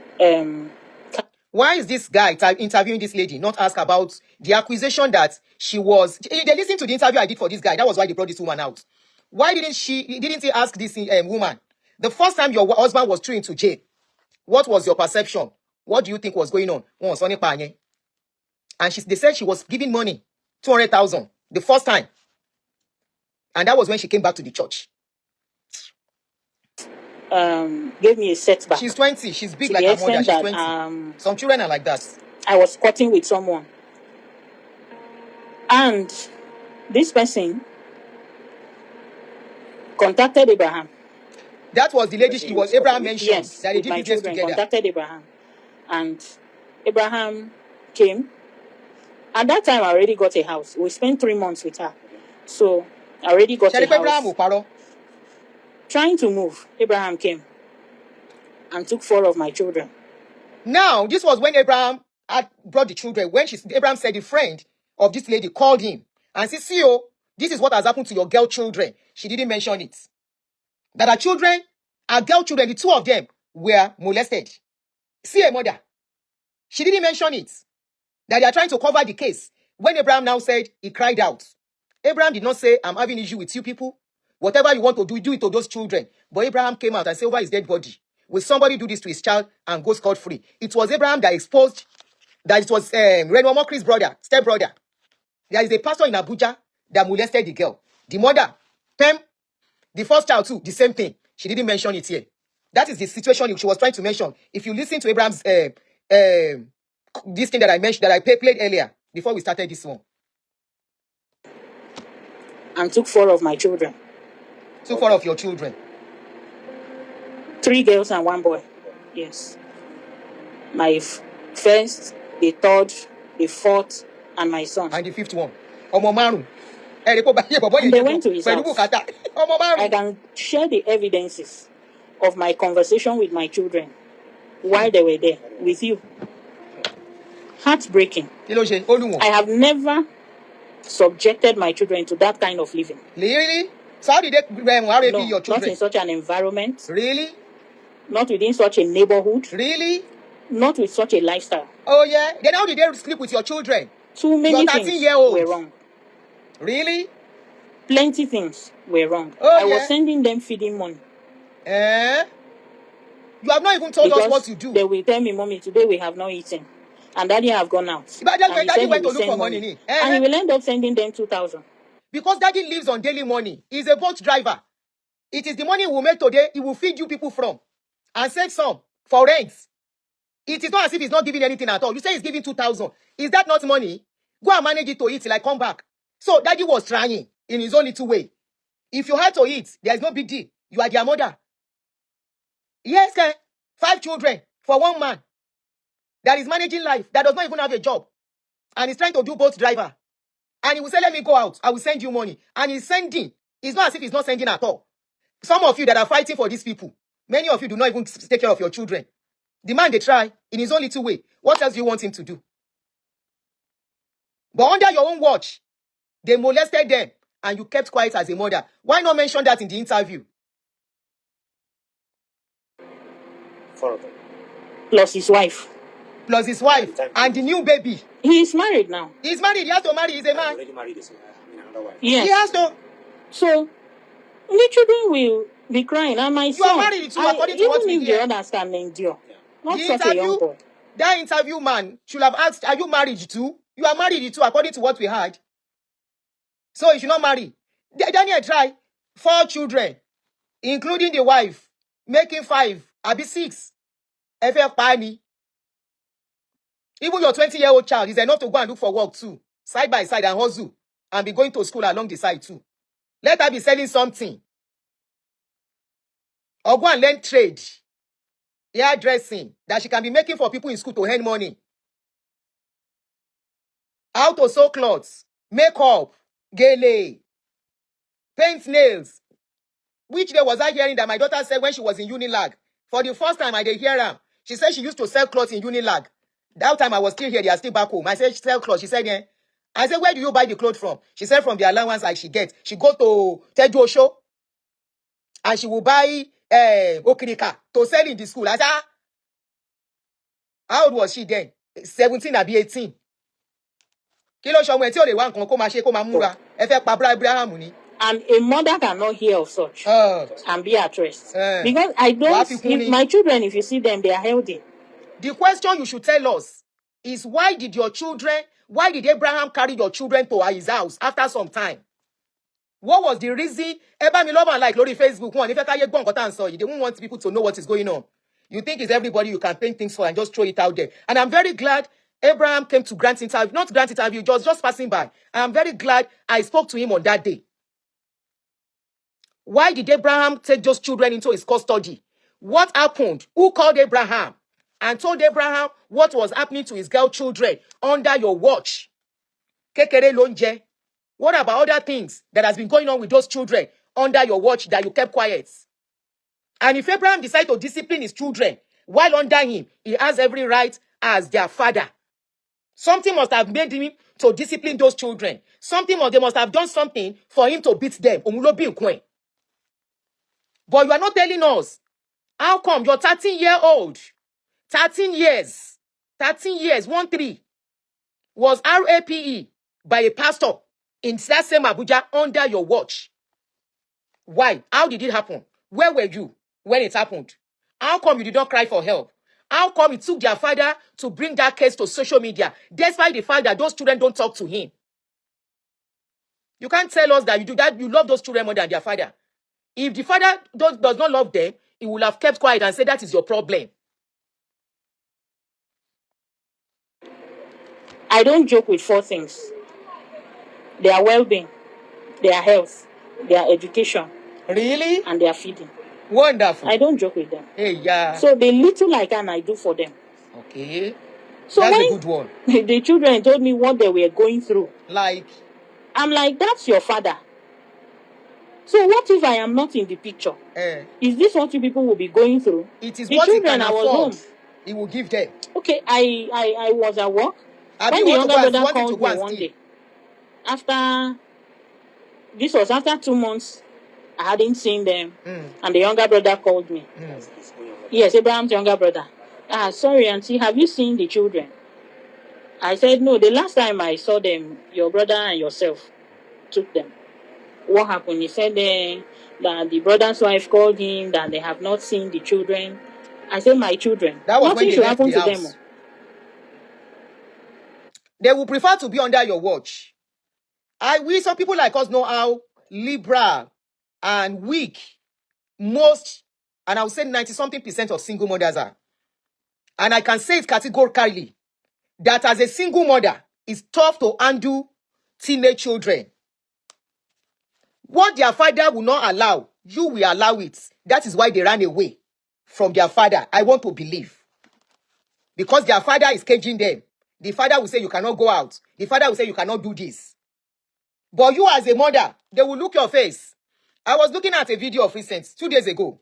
Why is this guy interviewing this lady, not ask about the accusation that she was? They listened to the interview I did for this guy. That was why they brought this woman out. Why didn't he ask this woman? The first time your husband was thrown into jail, what was your perception? What do you think was going on? And they said she was giving money, 200,000, the first time. And that was when she came back to the church. gave me a setback. She's 20. She's big to like the her mother. extent She's that 20. Some children are like that. I was courting with someone, and this person contacted Abraham. That was the lady. It was Abraham mentioned Yes, that they with did my business children, together. contacted Abraham, and Abraham came. At that time, I already got a house. We spent 3 months with her, so I already got a Abraham house. Oparo. Trying to move, Abraham came and took 4 of my children. Now, this was when Abraham had brought the children. When Abraham said the friend of this lady called him and said, see, oh, this is what has happened to your girl children. She didn't mention it. That her children, her girl children, the 2 of them were molested. See a mother. She didn't mention it. That they are trying to cover the case. When Abraham now said, he cried out. Abraham did not say, I'm having issue with you people. Whatever you want to do it to those children. But Abraham came out and said, over his dead body. Will somebody do this to his child and go scot-free? It was Abraham that exposed that it was Reno Mokri's brother, stepbrother. There is a pastor in Abuja that molested the girl. The mother, Pem, the first child too, the same thing. She didn't mention it here. That is the situation she was trying to mention. If you listen to Abraham's this thing that I mentioned, that I played earlier, before we started this one. And took 4 of my children. Took 4 of your children. 3 girls and 1 boy. Yes. My first, the 3rd, the 4th, and my son. And the 5th one. And they went to his house. I can share the evidences of my conversation with my children while they were there with you. Heartbreaking. I have never subjected my children to that kind of living. Really? So how did they rape your children? Not in such an environment. Really? Not within such a neighborhood. Really? Not with such a lifestyle. Oh yeah? Then how did they sleep with your children? Too many things were wrong. Really? Plenty things were wrong. Oh, I was sending them feeding money. You have not even told us what you do. They will tell me, Mommy, today we have not eaten. And Daddy have gone out. But Daddy went to look for money. And he will end up sending them 2,000. Because Daddy lives on daily money. He's a boat driver. It is the money he will make today, he will feed you people from. And save some for rent. It is not as if he's not giving anything at all. You say he's giving 2,000. Is that not money? Go and manage it to eat till I come back. So Daddy was trying in his own little way. If you had to eat, there is no big deal. You are their mother. Yes, 5 children for 1 man that is managing life, that does not even have a job. And he's trying to do boat driver. And he will say, let me go out. I will send you money. And he's sending. It's not as if he's not sending at all. Some of you that are fighting for these people, many of you do not even take care of your children. The man, they try in his own little way. What else do you want him to do? But under your own watch, they molested them and you kept quiet as a mother. Why not mention that in the interview? 4 of them. Plus his wife. Plus his wife and the new baby. He is married now. He's married. He has to marry. He's a man. Already married, so another wife. Yes. He has to. So, the children will be crying. And my son, are married too, according to what we hear. Even if the others can endure. Yeah. Not the such a young boy. That interview man should have asked, are you married too? You are married too, according to what we heard. So you should not marry. Daniel tried 4 children, including the wife, making 5, Abi 6. Even your 20-year-old child is enough to go and look for work too, side by side, and hustle, and be going to school along the side too. Let her be selling something. Or go and learn trade, hairdressing, that she can be making for people in school to earn money. How to sew clothes, makeup, gele, paint nails. Which day was I hearing that my daughter said when she was in Unilag? For the first time I did hear her. She said she used to sell clothes in Unilag. That time I was still here, they are still back home. I said, sell clothes. She said, yeah. I said, where do you buy the clothes from? She said, from the allowance like she gets. She go to Tejo show and she will buy Okirika to sell in the school. I said, how old was she then? 17 or 18. And a mother cannot hear of such and be at rest. Because I don't, my children, if you see them, they are healthy. The question you should tell us is why did Abraham carry your children to his house after some time? What was the reason? Eba mi love and like Lori Facebook one. If I can't go and so they don't want people to know what is going on. You think it's everybody you can paint things for and just throw it out there. And I'm very glad Abraham came to Grant's interview, not Grant's interview, just passing by. And I'm very glad I spoke to him on that day. Why did Abraham take those children into his custody? What happened? Who called Abraham and told Abraham what was happening to his girl children under your watch? Kekere lonje. What about other things that has been going on with those children under your watch that you kept quiet? And if Abraham decided to discipline his children while under him, he has every right as their father. Something must have made him to discipline those children. They must have done something for him to beat them. But you are not telling us. How come you're 13-year-old? 13 years, 13, was RAPE by a pastor in that same Abuja under your watch? Why? How did it happen? Where were you when it happened? How come you did not cry for help? How come it took their father to bring that case to social media, despite the fact that those children don't talk to him? You can't tell us that you love those children more than their father. If the father does not love them, he will have kept quiet and said that is your problem. I don't joke with 4 things: their well-being, their health, their education. Really? And their feeding. Wonderful. I don't joke with them. Hey, yeah. So the little I can, I do for them. Okay. So that's a good one. The children told me what they were going through. Like? I'm like, that's your father. So what if I am not in the picture? Is this what you people will be going through? It is the what children, he can I was afford. home. He will give them. Okay, I was at work. When the younger brother called me one day, this was after 2 months, I hadn't seen them, and the younger brother called me. Yes, Abraham's younger brother. Sorry, Aunty, have you seen the children? I said, no, the last time I saw them, your brother and yourself took them. What happened? He said that the brother's wife called him, that they have not seen the children. I said, my children. That was nothing when they should left happen the to house. them. They will prefer to be under your watch. Some people like us know how liberal and weak most, and I would say 90-something% of single mothers are. And I can say it categorically that as a single mother, it's tough to handle teenage children. What their father will not allow, you will allow it. That is why they ran away from their father. I want to believe. Because their father is caging them. The father will say you cannot go out. The father will say you cannot do this. But you as a mother, they will look your face. I was looking at a video of recent, 2 days ago.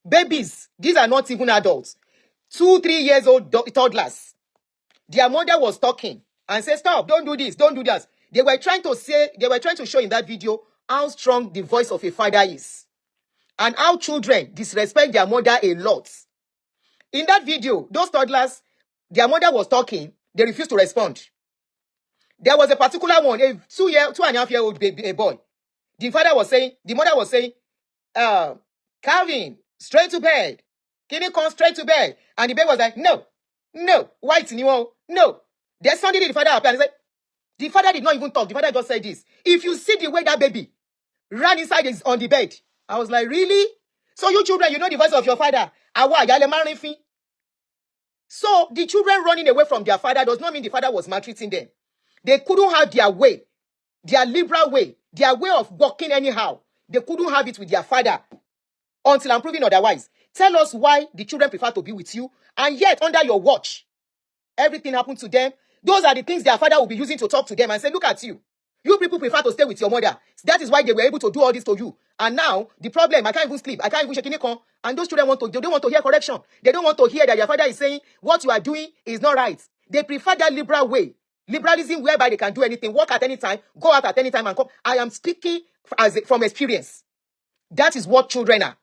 Babies, these are not even adults. 2-3 years old toddlers. Their mother was talking and said, stop, don't do this, don't do that. They were trying to show in that video how strong the voice of a father is. And how children disrespect their mother a lot. In that video, those toddlers, their mother was talking, they refused to respond. There was a particular one, a 2.5-year-old baby, a boy. The mother was saying, Calvin, straight to bed. Can you come straight to bed? And the baby was like, no, white, no. There's something the father appeared and said, the father did not even talk. The father just said this. If you see the way that baby ran inside on the bed, I was like, really? So you children, you know the voice of your father. So the children running away from their father does not mean the father was maltreating them. They couldn't have their way, their liberal way, their way of walking anyhow. They couldn't have it with their father until I'm proving otherwise. Tell us why the children prefer to be with you, and yet under your watch, everything happened to them. Those are the things their father will be using to talk to them and say, look at you. You people prefer to stay with your mother. That is why they were able to do all this to you. And now, the problem, I can't even sleep. I can't even shake any con. And those children they don't want to hear correction. They don't want to hear that their father is saying, what you are doing is not right. They prefer that liberal way. Liberalism whereby they can do anything, work at any time, go out at any time and come. I am speaking from experience. That is what children are.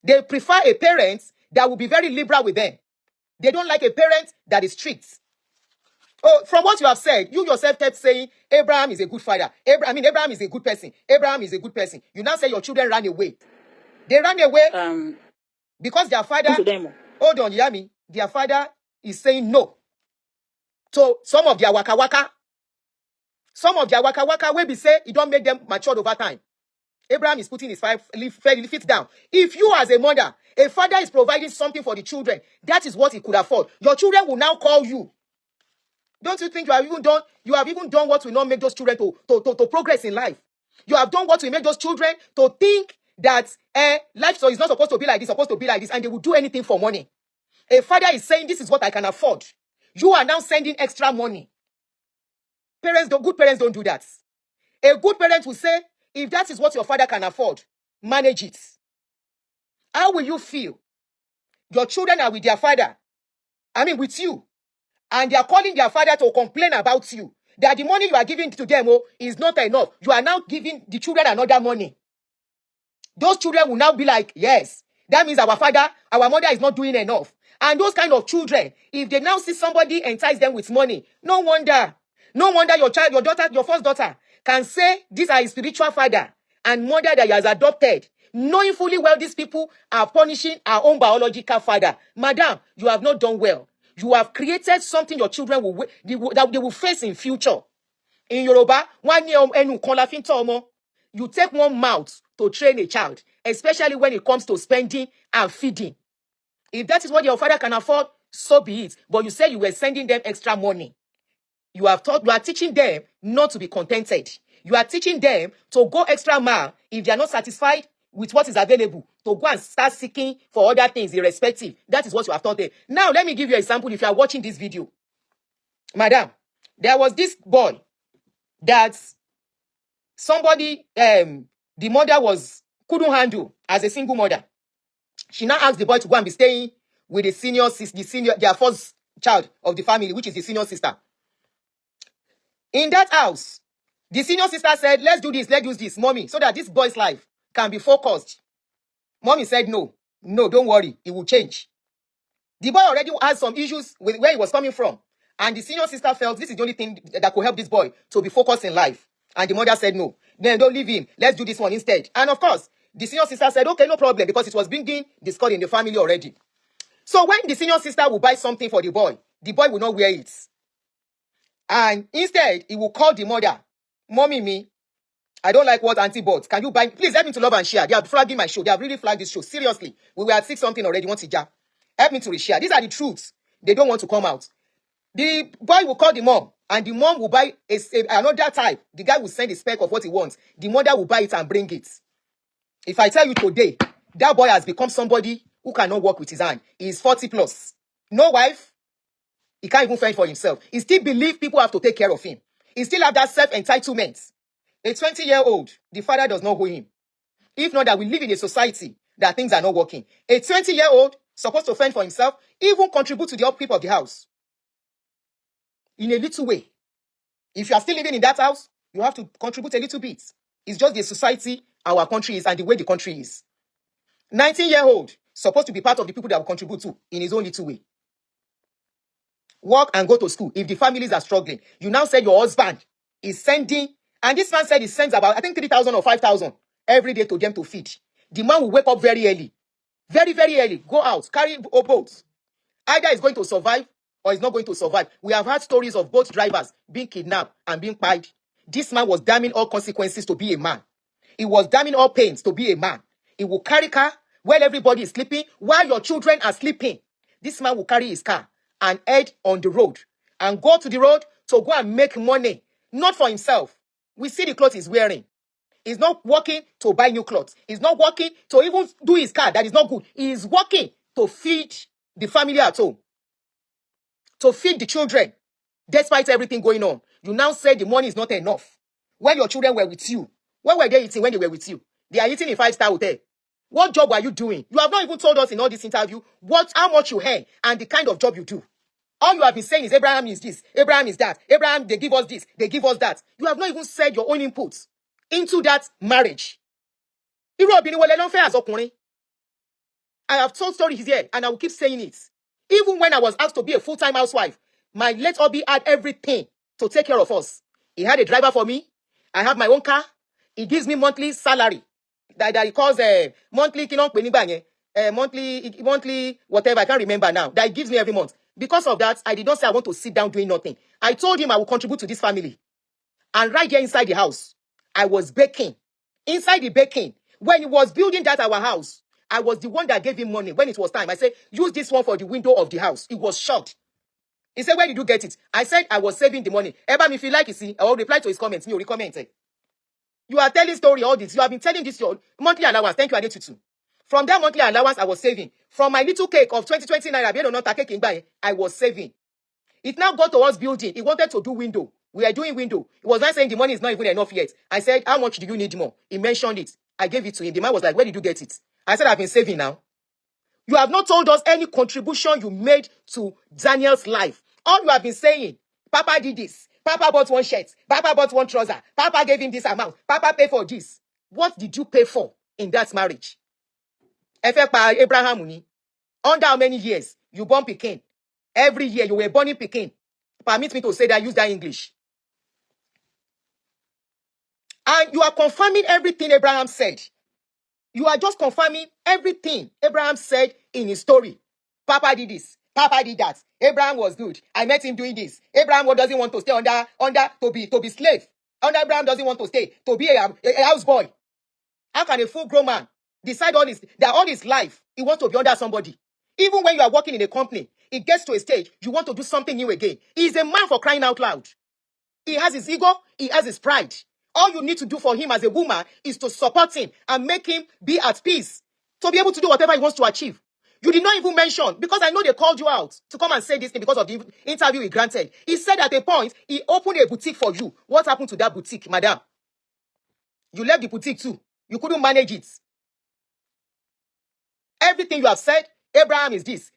They prefer a parent that will be very liberal with them. They don't like a parent that is strict. Oh, from what you have said, you yourself kept saying, Abraham is a good father. Abraham is a good person. Abraham is a good person. You now say your children ran away. They ran away because their father, hold on, you hear me? Their father is saying no. So some of their waka waka will be say, it don't make them matured over time. Abraham is putting his feet down. If you as a mother, a father is providing something for the children, that is what he could afford. Your children will now call you. Don't you think you have even done what will not make those children to progress in life? You have done what will make those children to think that life is not supposed to be like this, supposed to be like this, and they will do anything for money. A father is saying, this is what I can afford. You are now sending extra money. Good parents don't do that. A good parent will say, if that is what your father can afford, manage it. How will you feel? Your children are with their father. With you. And they are calling their father to complain about you. That the money you are giving to them is not enough. You are now giving the children another money. Those children will now be like, yes, that means our mother is not doing enough. And those kind of children, if they now see somebody entice them with money, no wonder your first daughter can say, this is a spiritual father and mother that he has adopted, knowing fully well these people are punishing our own biological father. Madam, you have not done well. You have created something your children that they will face in future. In Yoruba, you take one mouth to train a child, especially when it comes to spending and feeding. If that is what your father can afford, so be it. But you say you were sending them extra money. You are teaching them not to be contented. You are teaching them to go extra mile if they are not satisfied with what is available, to go and start seeking for other things irrespective. That is what you have taught them. Now, let me give you an example if you are watching this video. Madam, there was this boy that somebody, the mother couldn't handle as a single mother. She now asked the boy to go and be staying with their first child of the family, which is the senior sister. In that house, the senior sister said, let's do this, mommy, so that this boy's life can be focused. Mommy said, no, don't worry, it will change. The boy already had some issues with where he was coming from. And the senior sister felt this is the only thing that could help this boy to be focused in life. And the mother said, no, then don't leave him. Let's do this one instead. And of course, the senior sister said, okay, no problem, because it was being discussed in the family already. So when the senior sister will buy something for the boy will not wear it. And instead, he will call the mother, mommy, I don't like what Aunty bought. Can you buy? Please help me to love and share. They are flagging my show. They have really flagged this show. Seriously. We were at 6 something already. Help me to reshare. These are the truths. They don't want to come out. The boy will call the mom, and the mom will buy another type. The guy will send a spec of what he wants. The mother will buy it and bring it. If I tell you today, that boy has become somebody who cannot work with his hand. He is 40 plus. No wife. He can't even fend for himself. He still believes people have to take care of him. He still have that self-entitlement. A 20-year-old, the father does not owe him. If not that we live in a society that things are not working. A 20-year-old supposed to fend for himself, even contribute to the upkeep of the house. In a little way. If you are still living in that house, you have to contribute a little bit. It's just the society our country is and the way the country is. 19-year-old supposed to be part of the people that will contribute to in his own little way. Work and go to school if the families are struggling. You now say your husband is sending, and this man said he sends about, I think 3,000 or 5,000 every day to them to feed. The man will wake up very early. Very, very early. Go out, carry a boat. Either he's going to survive or he's not going to survive. We have had stories of both drivers being kidnapped and being pied. This man was damning all consequences to be a man. He was damning all pains to be a man. He will carry car while everybody is sleeping, while your children are sleeping. This man will carry his car and head on the road and go to the road to go and make money, not for himself. We see the clothes he's wearing. He's not working to buy new clothes. He's not working to even do his car. That is not good. He is working to feed the family at home, to feed the children, despite everything going on. You now say the money is not enough. When your children were with you, what were they eating when they were with you? They are eating in 5-star hotel. What job were you doing? You have not even told us in all this interview how much you earn and the kind of job you do. All you have been saying is Abraham is this, Abraham is that, Abraham, they give us this, they give us that. You have not even said your own inputs into that marriage. I have told stories here and I will keep saying it. Even when I was asked to be a full-time housewife, my late hubby had everything to take care of us. He had a driver for me. I have my own car. He gives me monthly salary. That he calls monthly whatever, I can't remember now. That he gives me every month. Because of that, I did not say I want to sit down doing nothing. I told him I will contribute to this family. And right there inside the house, I was baking. inside the baking. When he was building that our house, I was the one that gave him money when it was time. I said, use this one for the window of the house. He was shocked. He said, where did you get it? I said, I was saving the money. Ebam, if you like, you see, I will reply to his comments. You comment. You are telling story all this. You have been telling this your monthly allowance. Thank you, Adetutu. From that monthly allowance, I was saving. From my little cake of 2020 naira, I was saving. It now got to us building. He wanted to do window. We are doing window. He was not saying the money is not even enough yet. I said, how much do you need more? He mentioned it. I gave it to him. The man was like, where did you get it? I said, I've been saving now. You have not told us any contribution you made to Daniel's life. All you have been saying, Papa did this. Papa bought one shirt. Papa bought one trouser. Papa gave him this amount. Papa paid for this. What did you pay for in that marriage? Abraham, under how many years? You born Pekin. Every year you were born in Pekin. Permit me to say that, use that English. And you are confirming everything Abraham said. You are just confirming everything Abraham said in his story. Papa did this. Papa did that. Abraham was good. I met him doing this. Abraham doesn't want to stay to be slave. Abraham doesn't want to stay to be a houseboy. How can a full-grown man decide all his life he wants to be under somebody? Even when you are working in a company, it gets to a stage you want to do something new again. He is a man for crying out loud. He has his ego. He has his pride. All you need to do for him as a woman is to support him and make him be at peace to be able to do whatever he wants to achieve. You did not even mention, because I know they called you out to come and say this thing because of the interview he granted. He said at a point, he opened a boutique for you. What happened to that boutique, madam? You left the boutique too. You couldn't manage it. Everything you have said, Abraham is this,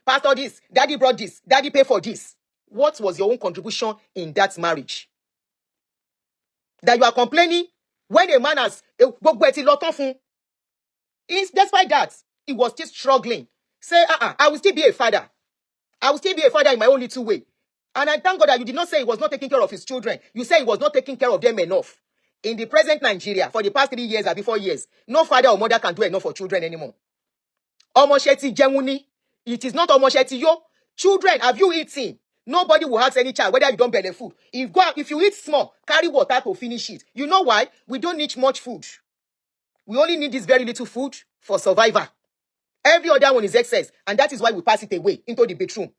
pastor this, daddy brought this, daddy paid for this. What was your own contribution in that marriage? That you are complaining when a man has despite that, he was still struggling. Say, I will still be a father. I will still be a father in my own little way. And I thank God that you did not say he was not taking care of his children. You say he was not taking care of them enough. In the present Nigeria, for the past 3 years or 4 years, no father or mother can do enough for children anymore. Omosheti Jemuni. It is not Omosheti yo. Children, have you eaten? Nobody will ask any child whether you don't belly food. If you eat small, carry water to finish it. You know why? We don't need much food. We only need this very little food for survival. Every other one is excess, and that is why we pass it away into the bedroom.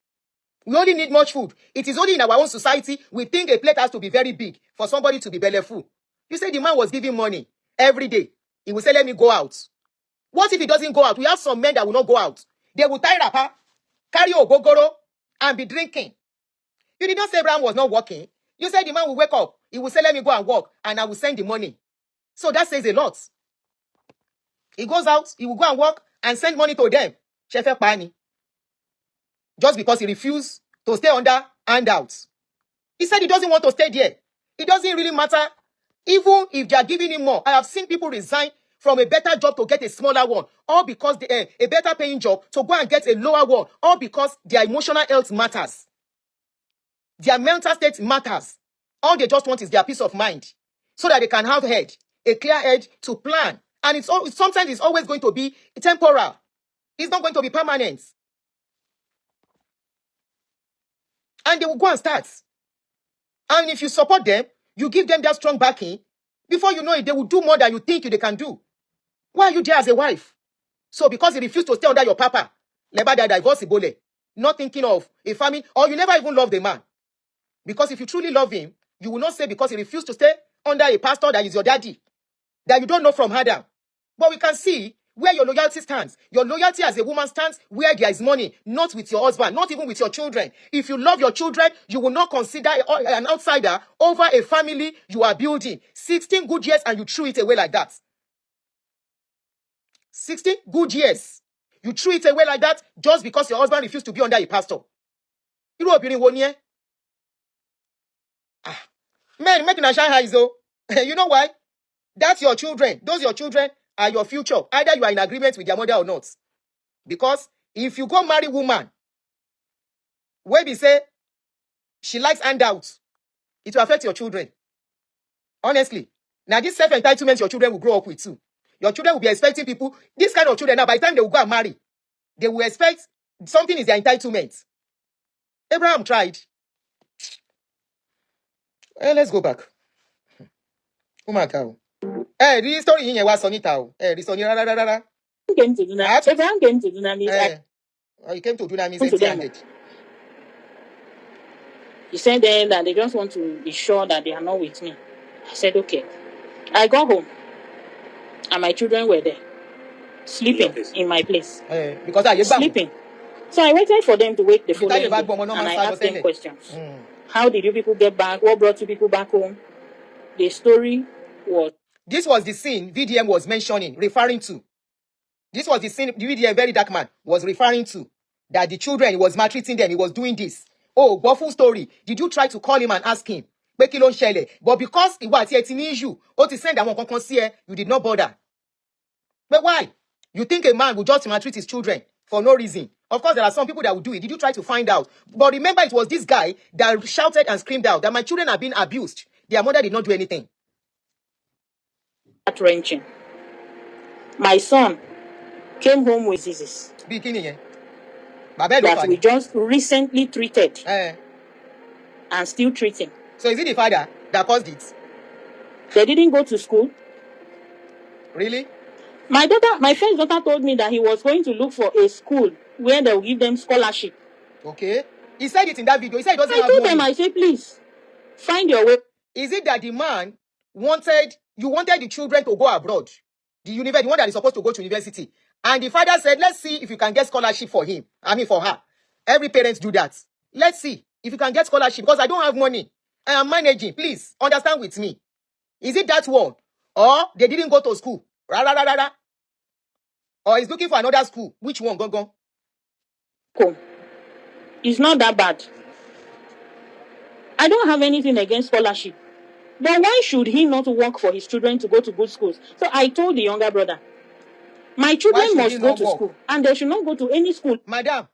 We only need much food. It is only in our own society we think a plate has to be very big for somebody to be belly full. You say the man was giving money every day. He will say, let me go out. What if he doesn't go out? We have some men that will not go out. They will tie rapper, carry ogogoro, and be drinking. You did not say Abraham was not working. You said the man will wake up. He will say, let me go and work, and I will send the money. So that says a lot. He goes out, he will go and work and send money to them. Shefe Pani. Just because he refused to stay under handouts. He said he doesn't want to stay there. It doesn't really matter. Even if they are giving him more. I have seen people resign from a better job to get a smaller one. Or because a better paying job to go and get a lower one. Or because their emotional health matters. Their mental state matters. All they just want is their peace of mind. So that they can have a clear head to plan. And sometimes it's always going to be temporal. It's not going to be permanent. And they will go and start. And if you support them, you give them that strong backing, before you know it, they will do more than you think they can do. Why are you there as a wife? So because he refused to stay under your papa, divorce Ibole, not thinking of a family, or you never even love the man. Because if you truly love him, you will not say because he refused to stay under a pastor that is your daddy, that you don't know from Adam. But we can see where your loyalty stands. Your loyalty as a woman stands where there is money, not with your husband, not even with your children. If you love your children, you will not consider an outsider over a family you are building. 16 good years and you threw it away like that. 16 good years. You threw it away like that just because your husband refused to be under a pastor. You know what? Men, making a shine eyes though. You know why? That's your children. Those your children are your future. Either you are in agreement with your mother or not. Because if you go marry woman, where we say she likes handouts, it will affect your children. Honestly. Now this self-entitlement your children will grow up with too. Your children will be expecting people, this kind of children now, by the time they will go and marry, they will expect something is their entitlement. Abraham tried. Let's go back. Oh my God. Rí story yín yẹn wá sọ níta o. Rí sọ ní rárá. Came to Dunamis. Abraham came to Dunamis. He came to Dunamis to them. empty-handed. He said then that they just want to be sure that they are not with me. I said, okay. I got home, and my children were there, sleeping in my place. Because I sleeping. So I waited for them to wake the following day, and I asked them questions. How did you people get back? What brought you people back home? The story was... This was the scene VDM was mentioning, referring to. This was the scene the VDM, very dark man, was referring to. That the children, he was maltreating them, he was doing this. Oh, awful story. Did you try to call him and ask him? But because it was an issue, to send that you did not bother. But why? You think a man will just maltreat his children for no reason? Of course, there are some people that will do it. Did you try to find out? But remember, it was this guy that shouted and screamed out that my children are being abused. Their mother did not do anything. Wrenching. My son came home with diseases that we just recently treated and still treating. So is it the father that caused it? They didn't go to school. Really? My first daughter told me that he was going to look for a school where they will give them scholarship. Okay. He said it in that video. He said he doesn't have money. I told them, I said, please, find your way. Is it that the man wanted the children to go abroad? The university, the one that is supposed to go to university. And the father said, let's see if you can get scholarship for him. For her. Every parent do that. Let's see if you can get scholarship because I don't have money. I am managing. Please, understand with me. Is it that one? Or they didn't go to school? Or he's looking for another school? Which one? Go. Cool. It's not that bad. I don't have anything against scholarship. But why should he not work for his children to go to good schools? So I told the younger brother, my children must go to school. And they should not go to any school. Madam,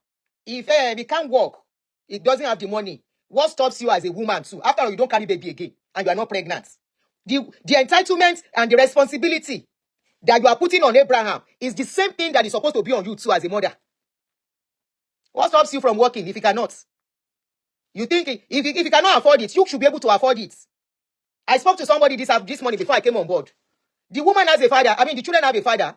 if he can't work, he doesn't have the money. What stops you as a woman too? After all, you don't carry baby again and you are not pregnant. The entitlement and the responsibility that you are putting on Abraham is the same thing that is supposed to be on you too as a mother. What stops you from working if you cannot? You think if you cannot afford it, you should be able to afford it. I spoke to somebody this morning before I came on board. The woman has a father. The children have a father.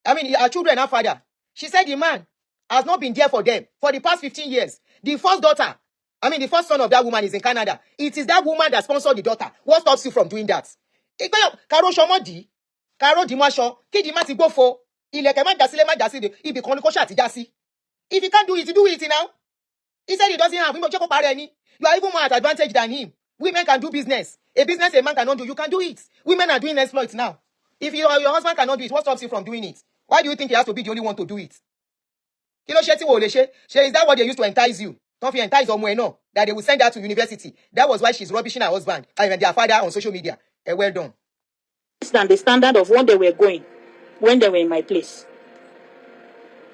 Her children have father. She said the man has not been there for them for the past 15 years. The first daughter, the first son of that woman is in Canada. It is that woman that sponsored the daughter. What stops you from doing that? Karo Shomodi, Karo Dimasho, Kidimati Gofo, Ilekema Dasile Majasi, Ibi Konikosha Tidasi. If you can't do it, do it now. He said he doesn't have him. You are even more at advantage than him. Women can do business. A business a man cannot do, you can do it. Women are doing exploits now. If your husband cannot do it, what stops you from doing it? Why do you think he has to be the only one to do it? Is that what they used to entice you? Don't you entice someone no? That they will send her to university. That was why she's rubbishing her husband and their father on social media. Well done. Than the standard of what they were going when they were in my place.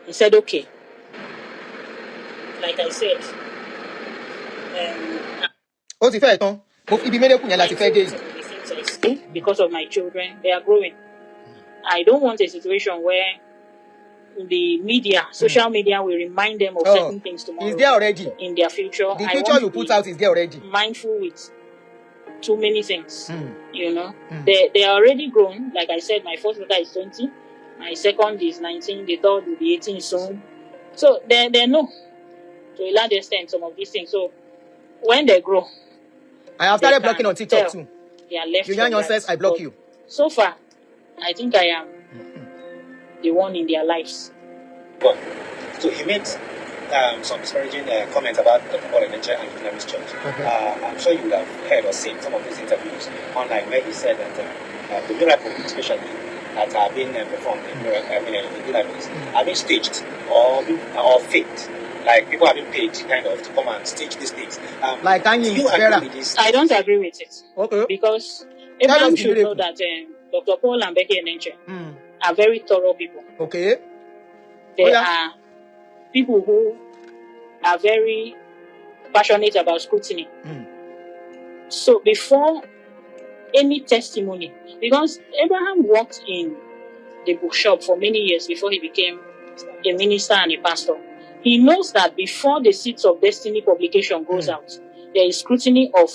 He said, okay. Like I said, because of my children, they are growing. I don't want a situation where the media, social media, will remind them of certain things tomorrow. Is there already? In their future. The future you put out is there already. Mindful with too many things. They are already grown. Like I said, my first daughter is 20, my second is 19, the third will be 18 soon. So they know to a large extent some of these things. So when they grow, I have started blocking on TikTok too. They are left. You says I block you. So far, I think I am the one in their lives. But so he made some disparaging comments about Dr. Eneche and Dunamis Church. I'm sure you would have heard or seen some of these interviews online where he said that the miracle, especially that are being performed in Dunamis, are being staged or faked. Like people have been paid kind of to come and stage these things. Like do you agree with this? I don't agree with it. Okay. Because everyone should know that Dr. Paul and Becky Eneche are very thorough people. Okay. They are people who are very passionate about scrutiny. So before any testimony, because Abraham worked in the bookshop for many years before he became a minister and a pastor. He knows that before the Seeds of Destiny publication goes out, there is scrutiny of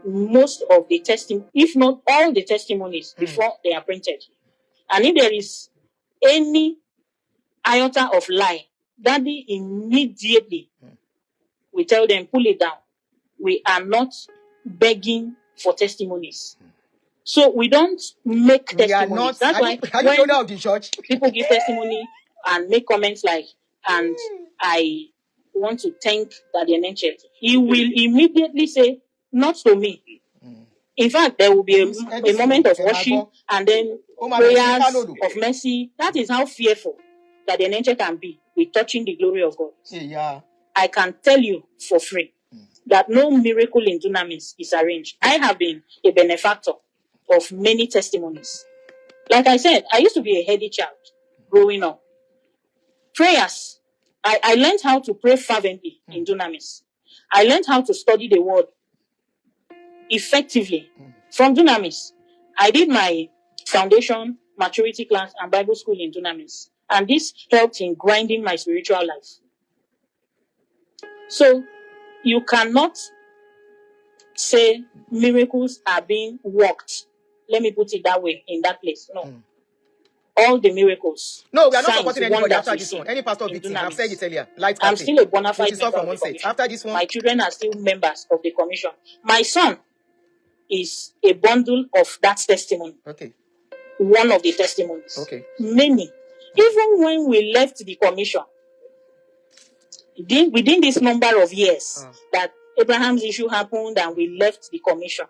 most of the testimonies, if not all the testimonies, before they are printed. And if there is any iota of lie, Daddy immediately we tell them, pull it down. We are not begging for testimonies. So we don't make We are testimonies. not. That's why Are you when the of the church? people give testimony and make comments like, and I want to thank Daddy Eneche, he will immediately say, not to me. In fact, there will be a moment of worship and then prayers of mercy. That is how fearful Daddy Eneche can be with touching the glory of God. Yeah. I can tell you for free that no miracle in Dunamis is arranged. I have been a benefactor of many testimonies. Like I said, I used to be a heady child growing up. Prayers. I learned how to pray fervently in Dunamis. I learned how to study the word effectively from Dunamis. I did my foundation, maturity class, and Bible school in Dunamis. And this helped in grinding my spiritual life. So you cannot say miracles are being worked. Let me put it that way in that place. No. All the miracles. No, we are not signs, supporting anybody after wonders this one. Any pastor victim, I've said it earlier. Light I'm captain. still a bona fide Which is all member from of the one side. commission. After this one, My children are still members of the commission. My son is a bundle of that testimony. okay. One of the testimonies. Okay. Many. Even when we left the commission, within this number of years that Abraham's issue happened and we left the commission,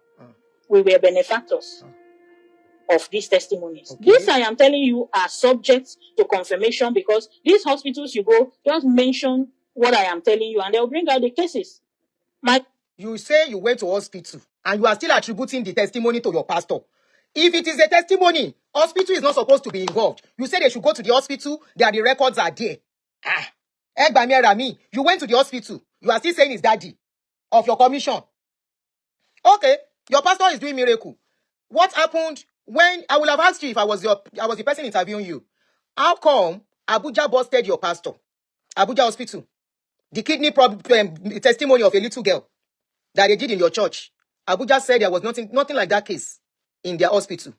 we were benefactors of these testimonies. Okay. This I am telling you are subject to confirmation because these hospitals you go, just mention what I am telling you and they'll bring out the cases. You say you went to hospital and you are still attributing the testimony to your pastor. If it is a testimony, hospital is not supposed to be involved. You say they should go to the hospital, the records are there. You went to the hospital. You are still saying it's daddy of your commission. Okay, your pastor is doing miracle. What happened when I would have asked you if I was the person interviewing you? How come Abuja busted your pastor? Abuja hospital. The kidney testimony of a little girl that they did in your church. Abuja said there was nothing like that case in their hospital.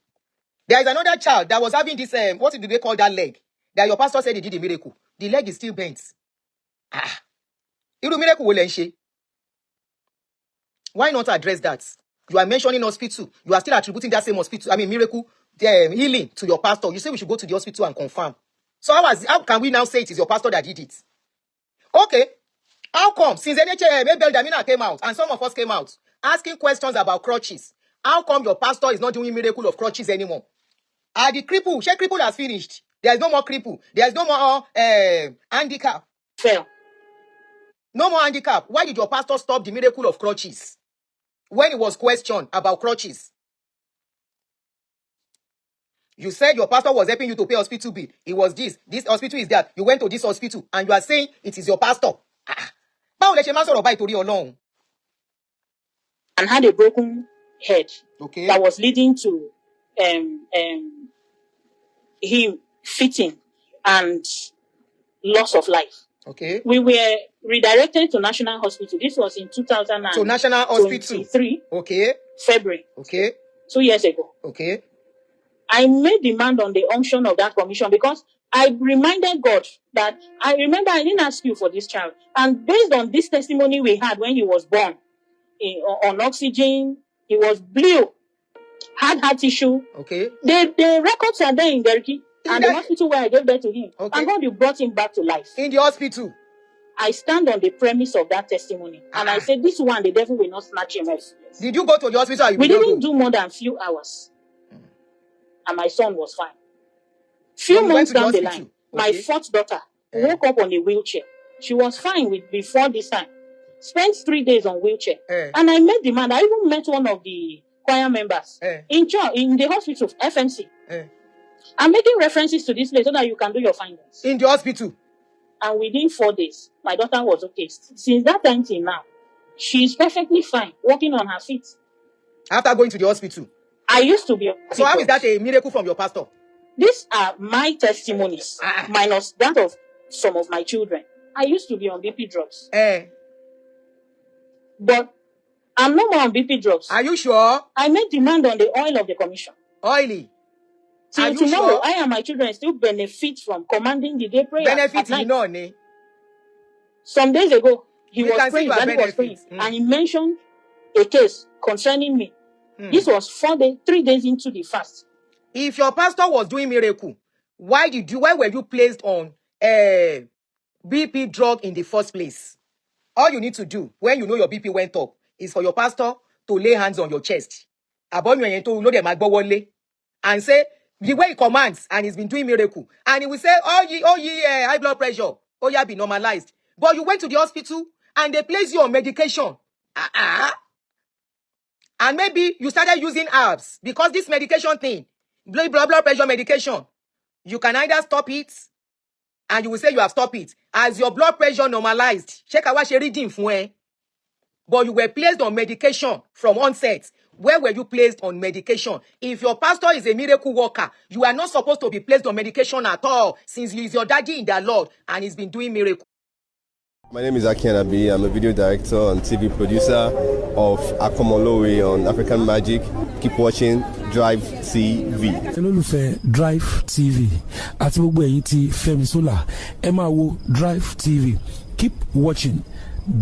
There is another child that was having this, what do they call that leg? That your pastor said he did a miracle. The leg is still bent. Miracle will enche. Why not address that? You are mentioning hospital. You are still attributing that same hospital, miracle, healing to your pastor. You say we should go to the hospital and confirm. So how can we now say it is your pastor that did it? Okay. How come, since Eneche, Damina came out, and some of us came out, asking questions about crutches, how come your pastor is not doing miracle of crutches anymore? Are the cripple, cripple has finished. There is no more cripple. There is no more handicap. Fail. No more handicap. Why did your pastor stop the miracle of crutches? When he was questioned about crutches. You said your pastor was helping you to pay hospital bill. It was this hospital is that. You went to this hospital, and you are saying it is your pastor. And had a broken head okay. that was leading to him fitting and loss of life. Okay. We were redirected to National Hospital. This was in 2023. So National Hospital. Okay. February. Okay. 2 years ago. Okay. I made demand on the unction of that commission because I reminded God that I remember I didn't ask you for this child. And based on this testimony we had when he was born, on oxygen, he was blue, had heart issue. Okay. The records are there in Derki and the hospital where I gave birth to him. Okay. And God, you brought him back to life. In the hospital. I stand on the premise of that testimony. And I said, this one, the devil will not snatch him off. Did you go to the hospital? We didn't do more than a few hours. And my son was fine. Few months down the line, my fourth daughter woke up on a wheelchair. She was fine before this time. Spent 3 days on wheelchair. And I made demand. I even met one of the choir members in the hospital, FMC. I'm making references to this place so that you can do your findings. In the hospital. And within 4 days, my daughter was okay. Since that time till now, she's perfectly fine, walking on her feet. After going to the hospital? I used to be. So how is that a miracle from your pastor? These are my testimonies, minus that of some of my children. I used to be on BP drugs. But I'm no more on BP drugs. Are you sure? I made demand on the oil of the commission. Oily. Till tomorrow, I and my children still benefit from commanding the day prayer. Benefit, you know, ne? Some days ago, he was praying, Daddy was praying, and he mentioned a case concerning me. This was 3 days into the fast. If your pastor was doing miracle, why were you placed on BP drug in the first place? All you need to do when you know your BP went up is for your pastor to lay hands on your chest. And say the way he commands, and he's been doing miracle. And he will say, oh ye, high blood pressure. Oh yeah, be normalized. But you went to the hospital and they placed you on medication. And maybe you started using herbs because this medication thing, blood pressure medication, you can either stop it and you will say you have stopped it. As your blood pressure normalized, check out what you're reading for. But you were placed on medication from onset. Where were you placed on medication? If your pastor is a miracle worker, you are not supposed to be placed on medication at all, since he is your daddy in the Lord and he's been doing miracles. My name is Aunty. I'm a video director and TV producer of Akomolowe on African Magic. Keep watching Drivetv. Olólùfẹ́ Drivetv àti gbogbo ẹ̀yin tí Fẹ́mi Sola ẹ máa wo Drivetv. Keep watching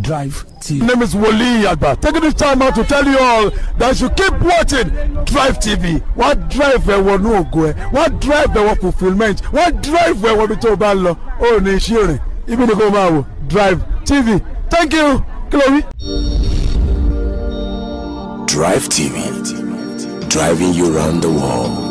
Drivetv. My name is Wole Agba. Taking this time out to tell you all that you keep watching Drivetv. What drive ẹ̀wọ̀ ní ògo ẹ̀? What drive ẹ̀wọ̀ fulfilment? What drive ẹ̀wọ̀ bí tó bá lọ? Ó ní iṣẹ́ rẹ̀. Ibi ni kò máa wò Drivetv. Thank you. Chloe. Drivetv. Driving you around the world.